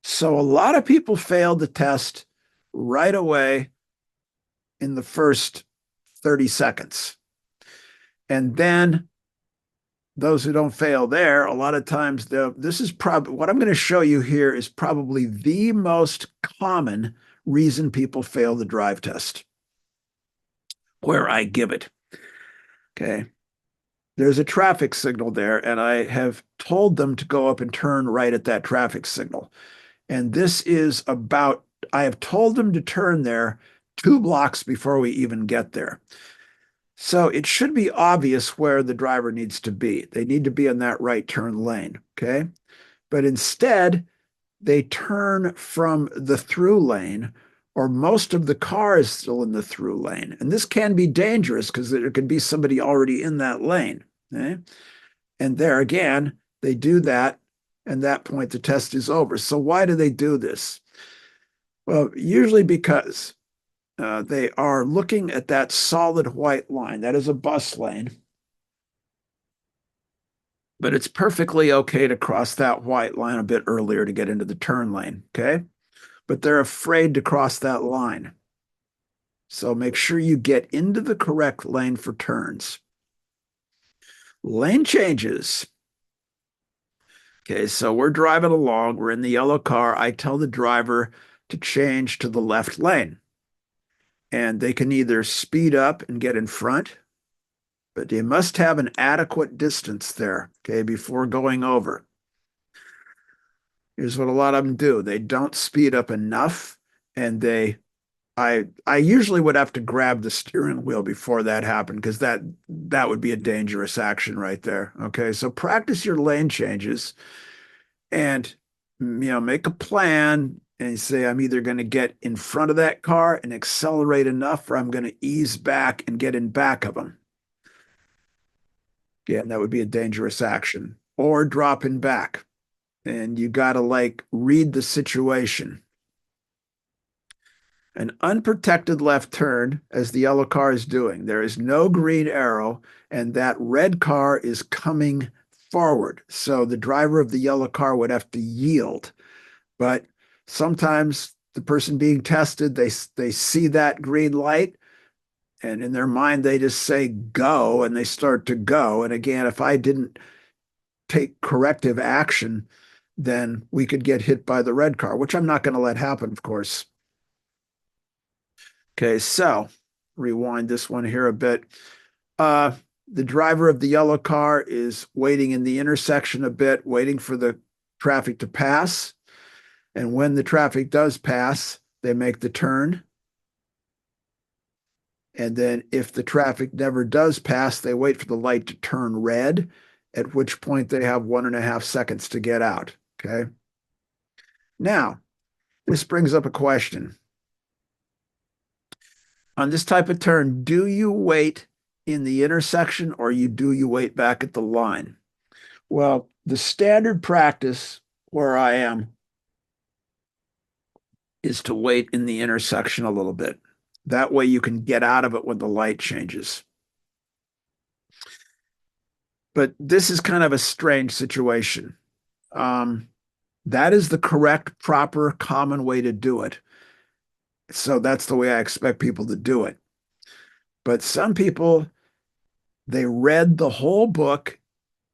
So a lot of people failed the test right away in the first 30 seconds. And then those who don't fail there, a lot of times, this is probably what I'm going to show you here is probably the most common reason people fail the drive test, where I give it. Okay. There's a traffic signal there, and I have told them to go up and turn right at that traffic signal. And this is about, I have told them to turn there 2 blocks before we even get there. So it should be obvious where the driver needs to be. They need to be in that right turn lane, okay? But instead, they turn from the through lane, or most of the car is still in the through lane. And this can be dangerous because there could be somebody already in that lane, okay? And there again, they do that, and at that point, the test is over. So why do they do this? Well, usually because they are looking at that solid white line. That is a bus lane. But it's perfectly okay to cross that white line a bit earlier to get into the turn lane, okay? But they're afraid to cross that line. So make sure you get into the correct lane for turns. Lane changes. Okay, so we're driving along. We're in the yellow car. I tell the driver to change to the left lane. And they can either speed up and get in front, but they must have an adequate distance there, okay, before going over. Here's what a lot of them do. They don't speed up enough, and I usually would have to grab the steering wheel before that happened, because that would be a dangerous action right there. Okay, so practice your lane changes and make a plan and say, I'm either going to get in front of that car and accelerate enough, or I'm going to ease back and get in back of them. Yeah, that would be a dangerous action. Or drop in back. And you got to read the situation. An unprotected left turn, as the yellow car is doing. There is no green arrow, and that red car is coming forward. So the driver of the yellow car would have to yield. But sometimes the person being tested, they see that green light, and in their mind, they just say, go, and they start to go. And again, if I didn't take corrective action, then we could get hit by the red car, which I'm not going to let happen, of course. Okay, so rewind this one here a bit. Uh, the driver of the yellow car is waiting in the intersection a bit, waiting for the traffic to pass. And when the traffic does pass, they make the turn. And then if the traffic never does pass, they wait for the light to turn red, at which point they have 1.5 seconds to get out. Okay. Now, this brings up a question. On this type of turn, do you wait in the intersection or do you wait back at the line? Well, the standard practice where I am is to wait in the intersection a little bit. That way you can get out of it when the light changes. But this is kind of a strange situation. That is the correct, proper, common way to do it. So that's the way I expect people to do it. But some people, they read the whole book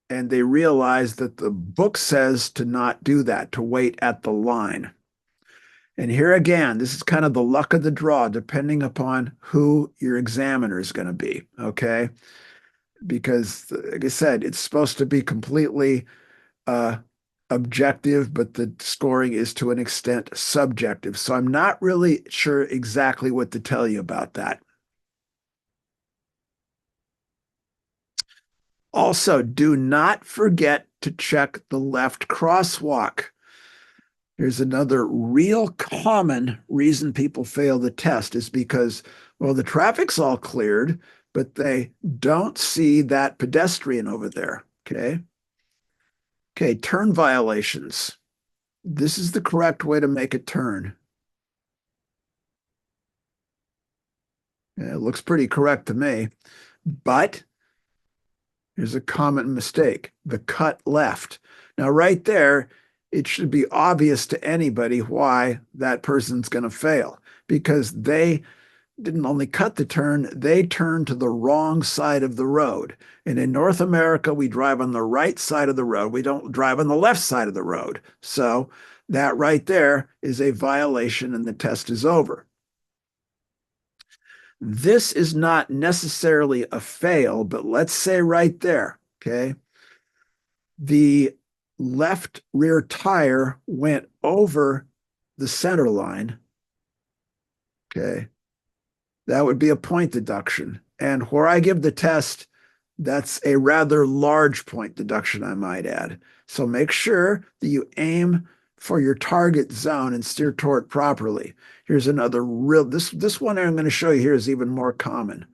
and they realize that the book says to not do that, to wait at the line. And here again, this is kind of the luck of the draw, depending upon who your examiner is going to be, okay? Because, like I said, it's supposed to be completely objective, but the scoring is to an extent subjective. So I'm not really sure exactly what to tell you about that. Also, do not forget to check the left crosswalk. Here's another real common reason people fail the test is because, well, the traffic's all cleared, but they don't see that pedestrian over there. Okay. Okay, turn violations. This is the correct way to make a turn. Yeah, it looks pretty correct to me, but here's a common mistake, the cut left. Now, right there, it should be obvious to anybody why that person's going to fail because they didn't only cut the turn, they turned to the wrong side of the road. And in North America, we drive on the right side of the road. We don't drive on the left side of the road. So that right there is a violation and the test is over. This is not necessarily a fail, but let's say right there, okay, the left rear tire went over the center line, okay, that would be a point deduction. And where I give the test, that's a rather large point deduction, I might add. So make sure that you aim for your target zone and steer toward it properly. Here's another real, this one I'm going to show you here is even more common.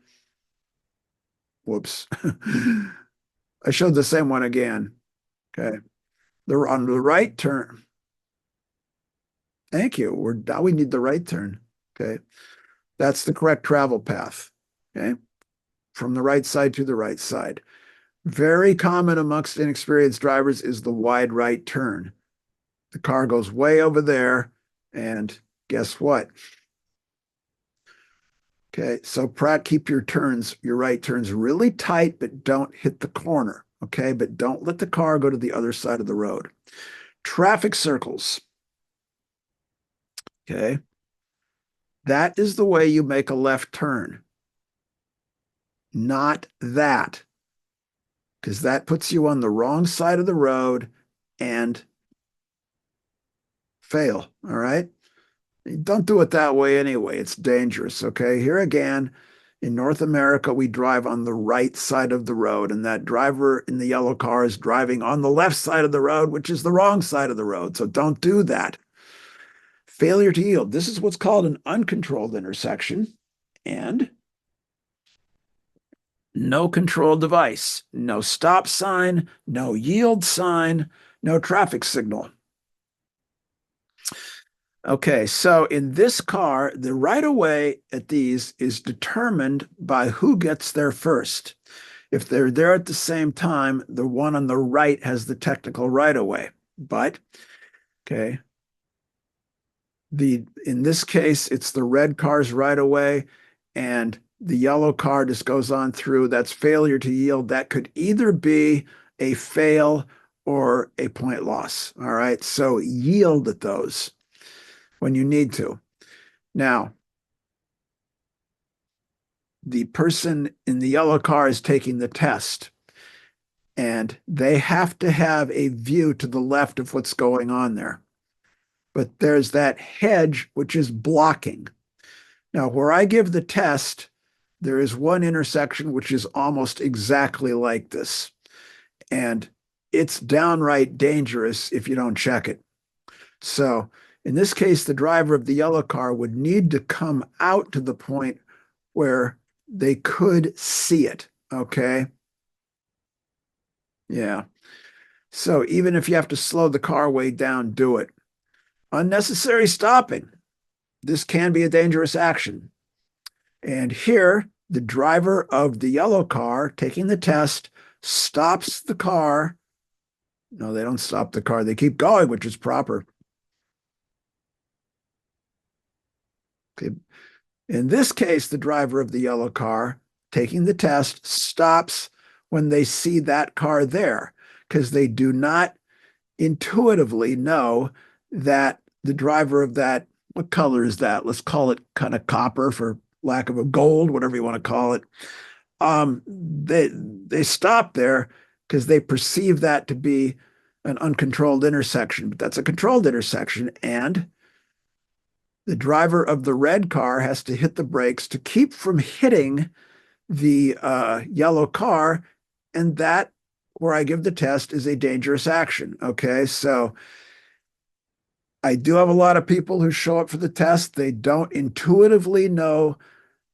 Whoops. I showed the same one again. Okay. They're on the right turn. Thank you. Now we need the right turn. Okay. That's the correct travel path. Okay. From the right side to the right side. Very common amongst inexperienced drivers is the wide right turn. The car goes way over there, and guess what? Okay, so Pratt, keep your right turns really tight, but don't hit the corner. Okay, but don't let the car go to the other side of the road. Traffic circles. Okay, that is the way you make a left turn. Not that, because that puts you on the wrong side of the road and fail, all right? Don't do it that way anyway. It's dangerous, okay? Here again, in North America, we drive on the right side of the road, and that driver in the yellow car is driving on the left side of the road, which is the wrong side of the road. So don't do that. Failure to yield. This is what's called an uncontrolled intersection, and no control device, no stop sign, no yield sign, no traffic signal. Okay, so in this car, the right-of-way at these is determined by who gets there first. If they're there at the same time, the one on the right has the technical right-of-way. But, okay, in this case, it's the red car's right-of-way, and the yellow car just goes on through. That's failure to yield. That could either be a fail or a point loss. All right. So yield at those when you need to. Now, the person in the yellow car is taking the test, and they have to have a view to the left of what's going on there. But there's that hedge which is blocking. Now, where I give the test, there is one intersection which is almost exactly like this. And it's downright dangerous if you don't check it. So in this case, the driver of the yellow car would need to come out to the point where they could see it. Okay. Yeah. So even if you have to slow the car way down, do it. Unnecessary stopping. This can be a dangerous action. And here, the driver of the yellow car taking the test stops the car. No, they don't stop the car. They keep going, which is proper. Okay. In this case, the driver of the yellow car taking the test stops when they see that car there because they do not intuitively know that the driver of that, what color is that? Let's call it kind of copper for lack of a gold, whatever you want to call it. They stop there because they perceive that to be an uncontrolled intersection, but that's a controlled intersection, and the driver of the red car has to hit the brakes to keep from hitting the yellow car, and that, where I give the test, is a dangerous action. Okay, so I do have a lot of people who show up for the test. They don't intuitively know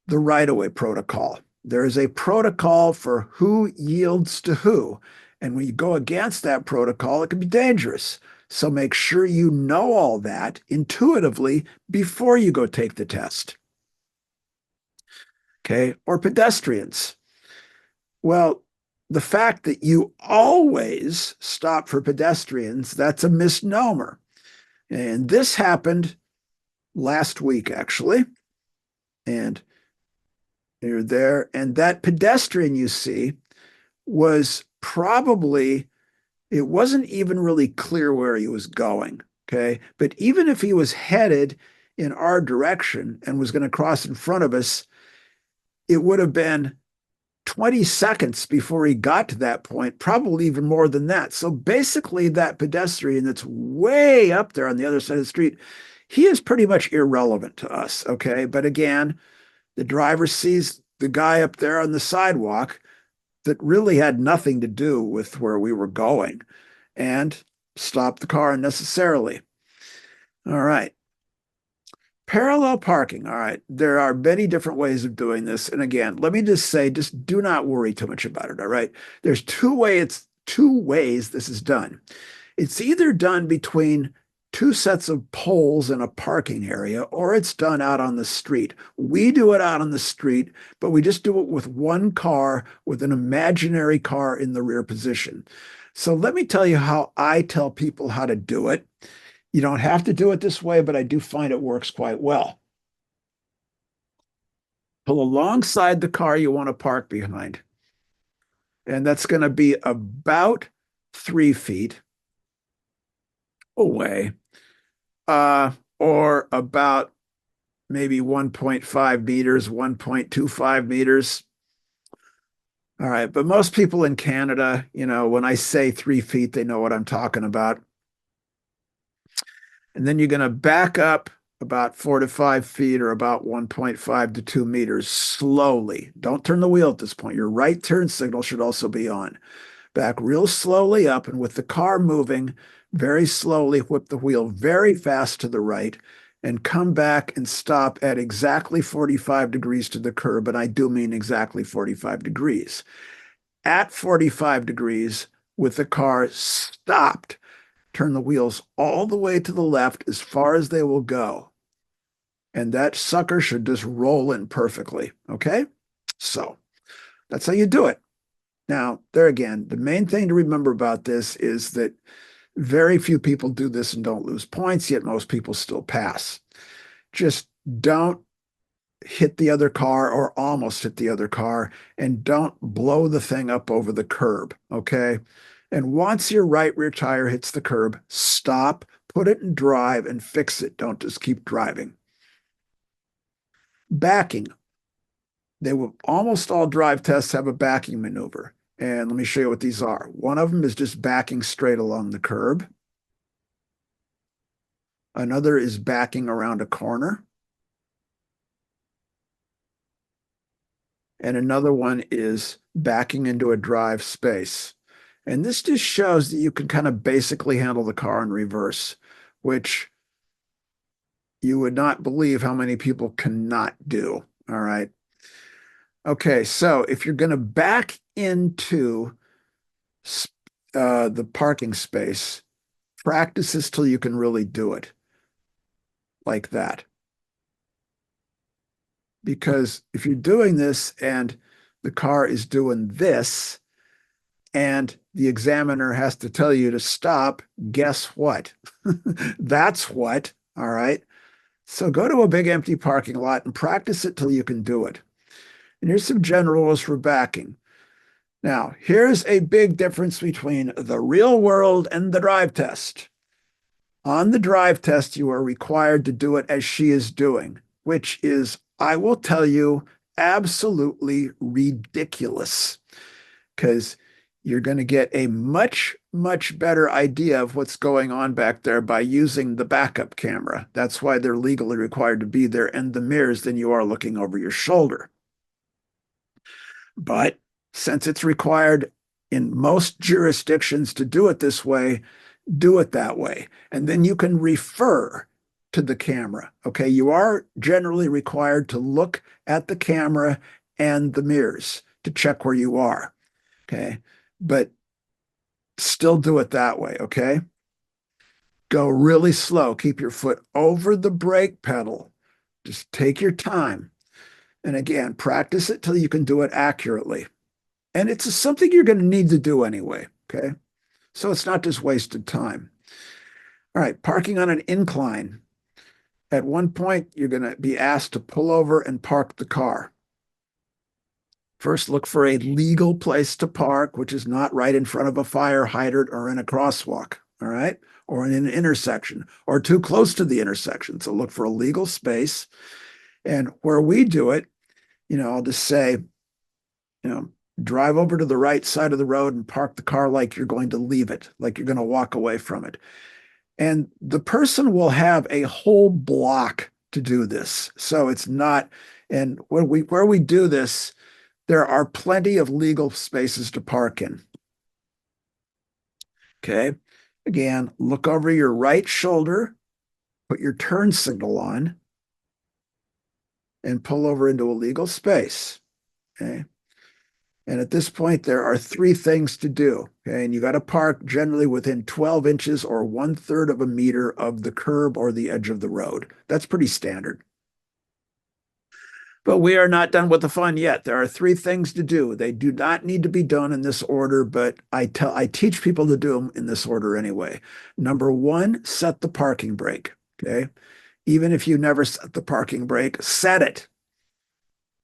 the right-of-way protocol. There is a protocol for who yields to who. And when you go against that protocol, it can be dangerous. So make sure you know all that intuitively before you go take the test. Okay, or pedestrians. Well, the fact that you always stop for pedestrians, that's a misnomer. And this happened last week, actually. And you're there. And that pedestrian you see was probably, it wasn't even really clear where he was going. Okay. But even if he was headed in our direction and was going to cross in front of us, it would have been 20 seconds before he got to that point, probably even more than that. So basically, that pedestrian that's way up there on the other side of the street, he is pretty much irrelevant to us. Okay. But again, the driver sees the guy up there on the sidewalk that really had nothing to do with where we were going and stopped the car unnecessarily. All right. Parallel parking. All right. There are many different ways of doing this. And again, let me just say, just do not worry too much about it. All right. There's two ways this is done. It's either done between two sets of poles in a parking area, or it's done out on the street. We do it out on the street, but we just do it with one car with an imaginary car in the rear position. So let me tell you how I tell people how to do it. You don't have to do it this way, but I do find it works quite well. Pull alongside the car you want to park behind. And that's going to be about 3 feet away, or about maybe 1.5 meters, 1.25 meters. All right. But most people in Canada, when I say 3 feet, they know what I'm talking about. And then you're going to back up about 4 to 5 feet, or about 1.5 to 2 meters slowly. Don't turn the wheel at this point. Your right turn signal should also be on. Back real slowly up, and with the car moving very slowly, whip the wheel very fast to the right and come back and stop at exactly 45 degrees to the curb. And I do mean exactly 45 degrees. At 45 degrees, with the car stopped, turn the wheels all the way to the left as far as they will go. And that sucker should just roll in perfectly. Okay? So that's how you do it. Now, there again, the main thing to remember about this is that very few people do this and don't lose points, yet most people still pass. Just don't hit the other car or almost hit the other car, and don't blow the thing up over the curb. Okay? And once your right rear tire hits the curb, stop, put it in drive, and fix it. Don't just keep driving. Backing. They will almost all drive tests have a backing maneuver. And let me show you what these are. One of them is just backing straight along the curb. Another is backing around a corner. And another one is backing into a drive space. And this just shows that you can kind of basically handle the car in reverse, which you would not believe how many people cannot do. All right. Okay, so if you're going to back into the parking space, practice this till you can really do it like that. Because if you're doing this and the car is doing this, and the examiner has to tell you to stop, guess what? That's what. All right. So go to a big empty parking lot and practice it till you can do it. And here's some general rules for backing. Now, here's a big difference between the real world and the drive test. On the drive test, you are required to do it as she is doing, which is, I will tell you, absolutely ridiculous, because you're going to get a much, much better idea of what's going on back there by using the backup camera. That's why they're legally required to be there, and the mirrors, than you are looking over your shoulder. But since it's required in most jurisdictions to do it this way, do it that way. And then you can refer to the camera. Okay, you are generally required to look at the camera and the mirrors to check where you are. Okay, but still do it that way. Okay, go really slow. Keep your foot over the brake pedal. Just take your time. And again, practice it till you can do it accurately. And it's something you're going to need to do anyway. Okay, so it's not just wasted time. All right, parking on an incline. At one point, you're going to be asked to pull over and park the car. First, look for a legal place to park, which is not right in front of a fire hydrant or in a crosswalk, all right? Or in an intersection or too close to the intersection. So look for a legal space. And where we do it, I'll just say, drive over to the right side of the road and park the car like you're going to leave it, like you're going to walk away from it. And the person will have a whole block to do this. So it's not, and where we do this, there are plenty of legal spaces to park in. Okay. Again, look over your right shoulder, put your turn signal on, and pull over into a legal space. Okay. And at this point, there are 3 things to do. Okay. And you got to park generally within 12 inches or 1/3 of a meter of the curb or the edge of the road. That's pretty standard. But we are not done with the fun yet. There are 3 things to do. They do not need to be done in this order, but I teach people to do them in this order anyway. Number 1, set the parking brake. Okay. Even if you never set the parking brake, set it.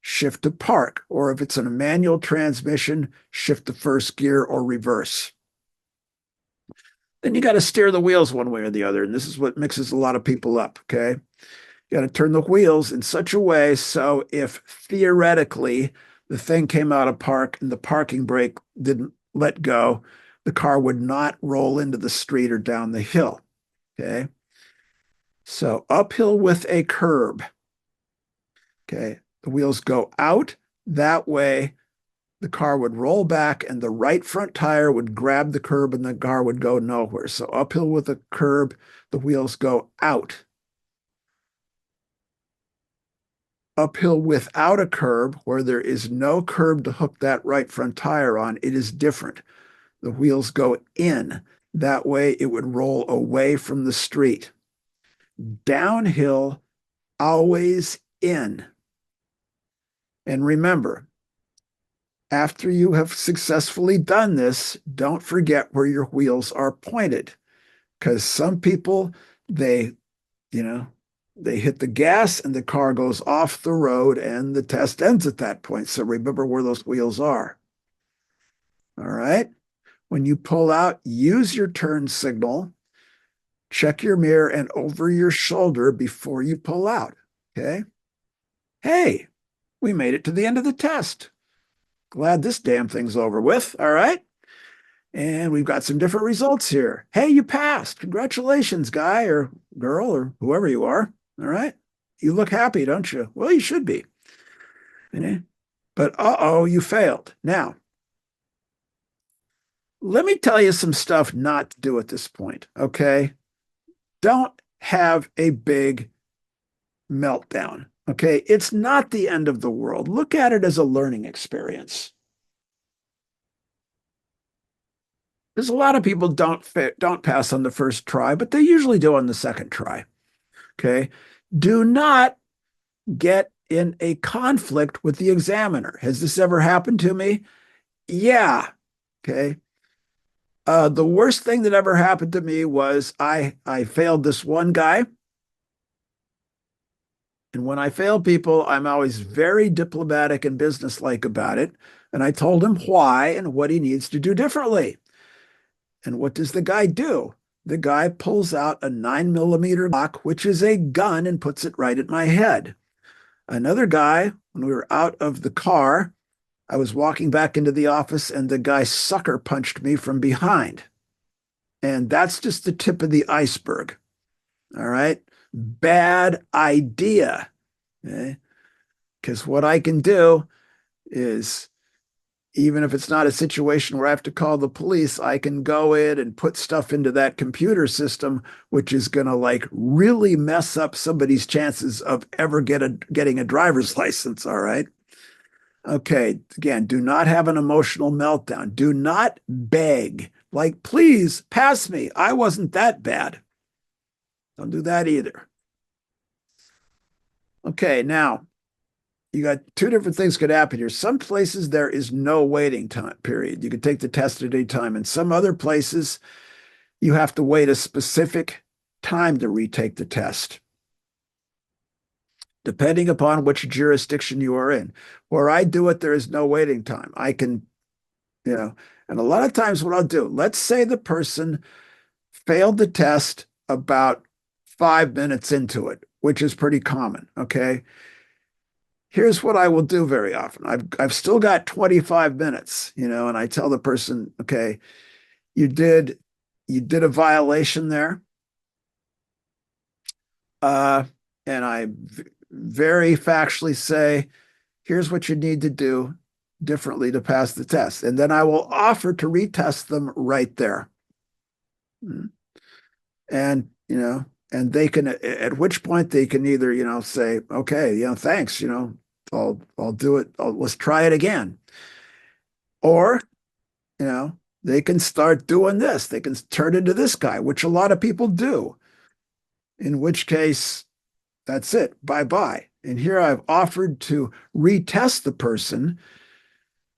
Shift to park, or if it's in a manual transmission, shift to first gear or reverse. Then you got to steer the wheels one way or the other, and this is what mixes a lot of people up. Okay. You got to turn the wheels in such a way so if theoretically the thing came out of park and the parking brake didn't let go, the car would not roll into the street or down the hill. Okay. So uphill with a curb. Okay. The wheels go out. That way the car would roll back and the right front tire would grab the curb and the car would go nowhere. So uphill with a curb, the wheels go out. Uphill without a curb, where there is no curb to hook that right front tire on, it is different. The wheels go in. That way it would roll away from the street. Downhill, always in. And remember, after you have successfully done this, don't forget where your wheels are pointed. Because some people, they hit the gas and the car goes off the road and the test ends at that point. So remember where those wheels are. All right. When you pull out, use your turn signal, check your mirror and over your shoulder before you pull out. Okay. Hey, we made it to the end of the test. Glad this damn thing's over with. All right. And we've got some different results here. Hey, you passed. Congratulations, guy or girl or whoever you are. All right. You look happy, don't you? Well, you should be. But uh-oh, you failed. Now, let me tell you some stuff not to do at this point, okay? Don't have a big meltdown, okay? It's not the end of the world. Look at it as a learning experience. There's a lot of people don't pass on the first try, but they usually do on the second try, okay? Do not get in a conflict with the examiner. Has this ever happened to me? Yeah, okay. The worst thing that ever happened to me was I failed this one guy. And when I fail people, I'm always very diplomatic and businesslike about it. And I told him why and what he needs to do differently. And what does the guy do? The guy pulls out a 9mm Glock, which is a gun, and puts it right at my head. Another guy, when we were out of the car, I was walking back into the office and the guy sucker punched me from behind. And that's just the tip of the iceberg. All right. Bad idea. Okay. Because what I can do is, even if it's not a situation where I have to call the police, I can go in and put stuff into that computer system, which is going to like really mess up somebody's chances of ever getting a driver's license. All right. Okay, again, do not have an emotional meltdown. Do not beg, like, please pass me. I wasn't that bad. Don't do that either. Okay, now you got two different things could happen here. Some places there is no waiting time period. You can take the test at any time. In some other places, you have to wait a specific time to retake the test, depending upon which jurisdiction you are in. Where I do it, there is no waiting time. I can, and a lot of times what I'll do, let's say the person failed the test about 5 minutes into it, which is pretty common, okay? Here's what I will do very often. I've still got 25 minutes, and I tell the person, okay, you did a violation there. And I very factually say, here's what you need to do differently to pass the test. And then I will offer to retest them right there. And, and they can, at which point they can either, say, okay, thanks, I'll do it. Let's try it again. Or, they can start doing this. They can turn into this guy, which a lot of people do. In which case, that's it. Bye-bye. And here I've offered to retest the person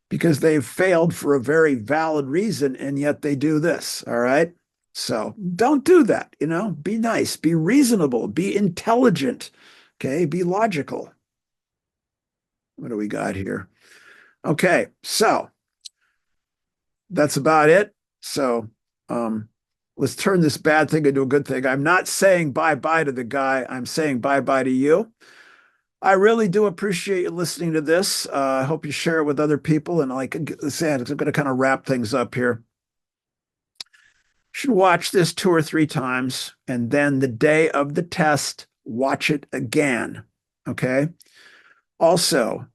because they've failed for a very valid reason, and yet they do this. All right. So don't do that. Be nice, be reasonable, be intelligent. Okay. Be logical. What do we got here? Okay. So that's about it. So, let's turn this bad thing into a good thing. I'm not saying bye-bye to the guy. I'm saying bye-bye to you. I really do appreciate you listening to this. I hope you share it with other people. And like I said, I'm going to kind of wrap things up here. You should watch this 2 or 3 times. And then the day of the test, watch it again. Okay? Also,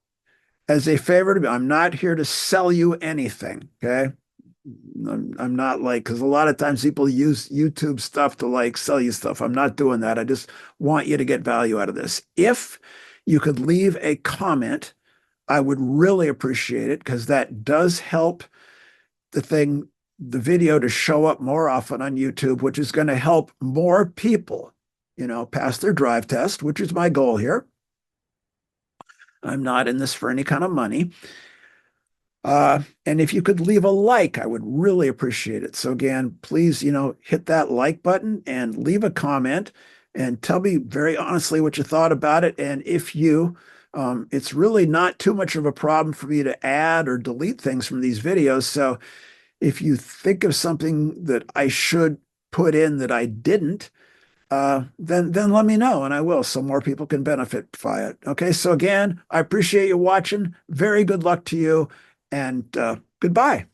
as a favor to me, I'm not here to sell you anything. Okay? I'm not because a lot of times people use YouTube stuff to sell you stuff. I'm not doing that. I just want you to get value out of this. If you could leave a comment, I would really appreciate it because that does help the video to show up more often on YouTube, which is going to help more people, pass their drive test, which is my goal here. I'm not in this for any kind of money. And if you could leave a like, I would really appreciate it. So again, please, hit that like button and leave a comment and tell me very honestly what you thought about it. And if it's really not too much of a problem for me to add or delete things from these videos. So If you think of something that I should put in that I didn't, then let me know and I will, so more people can benefit by it. Okay, so again, I appreciate you watching. Very good luck to you, and goodbye.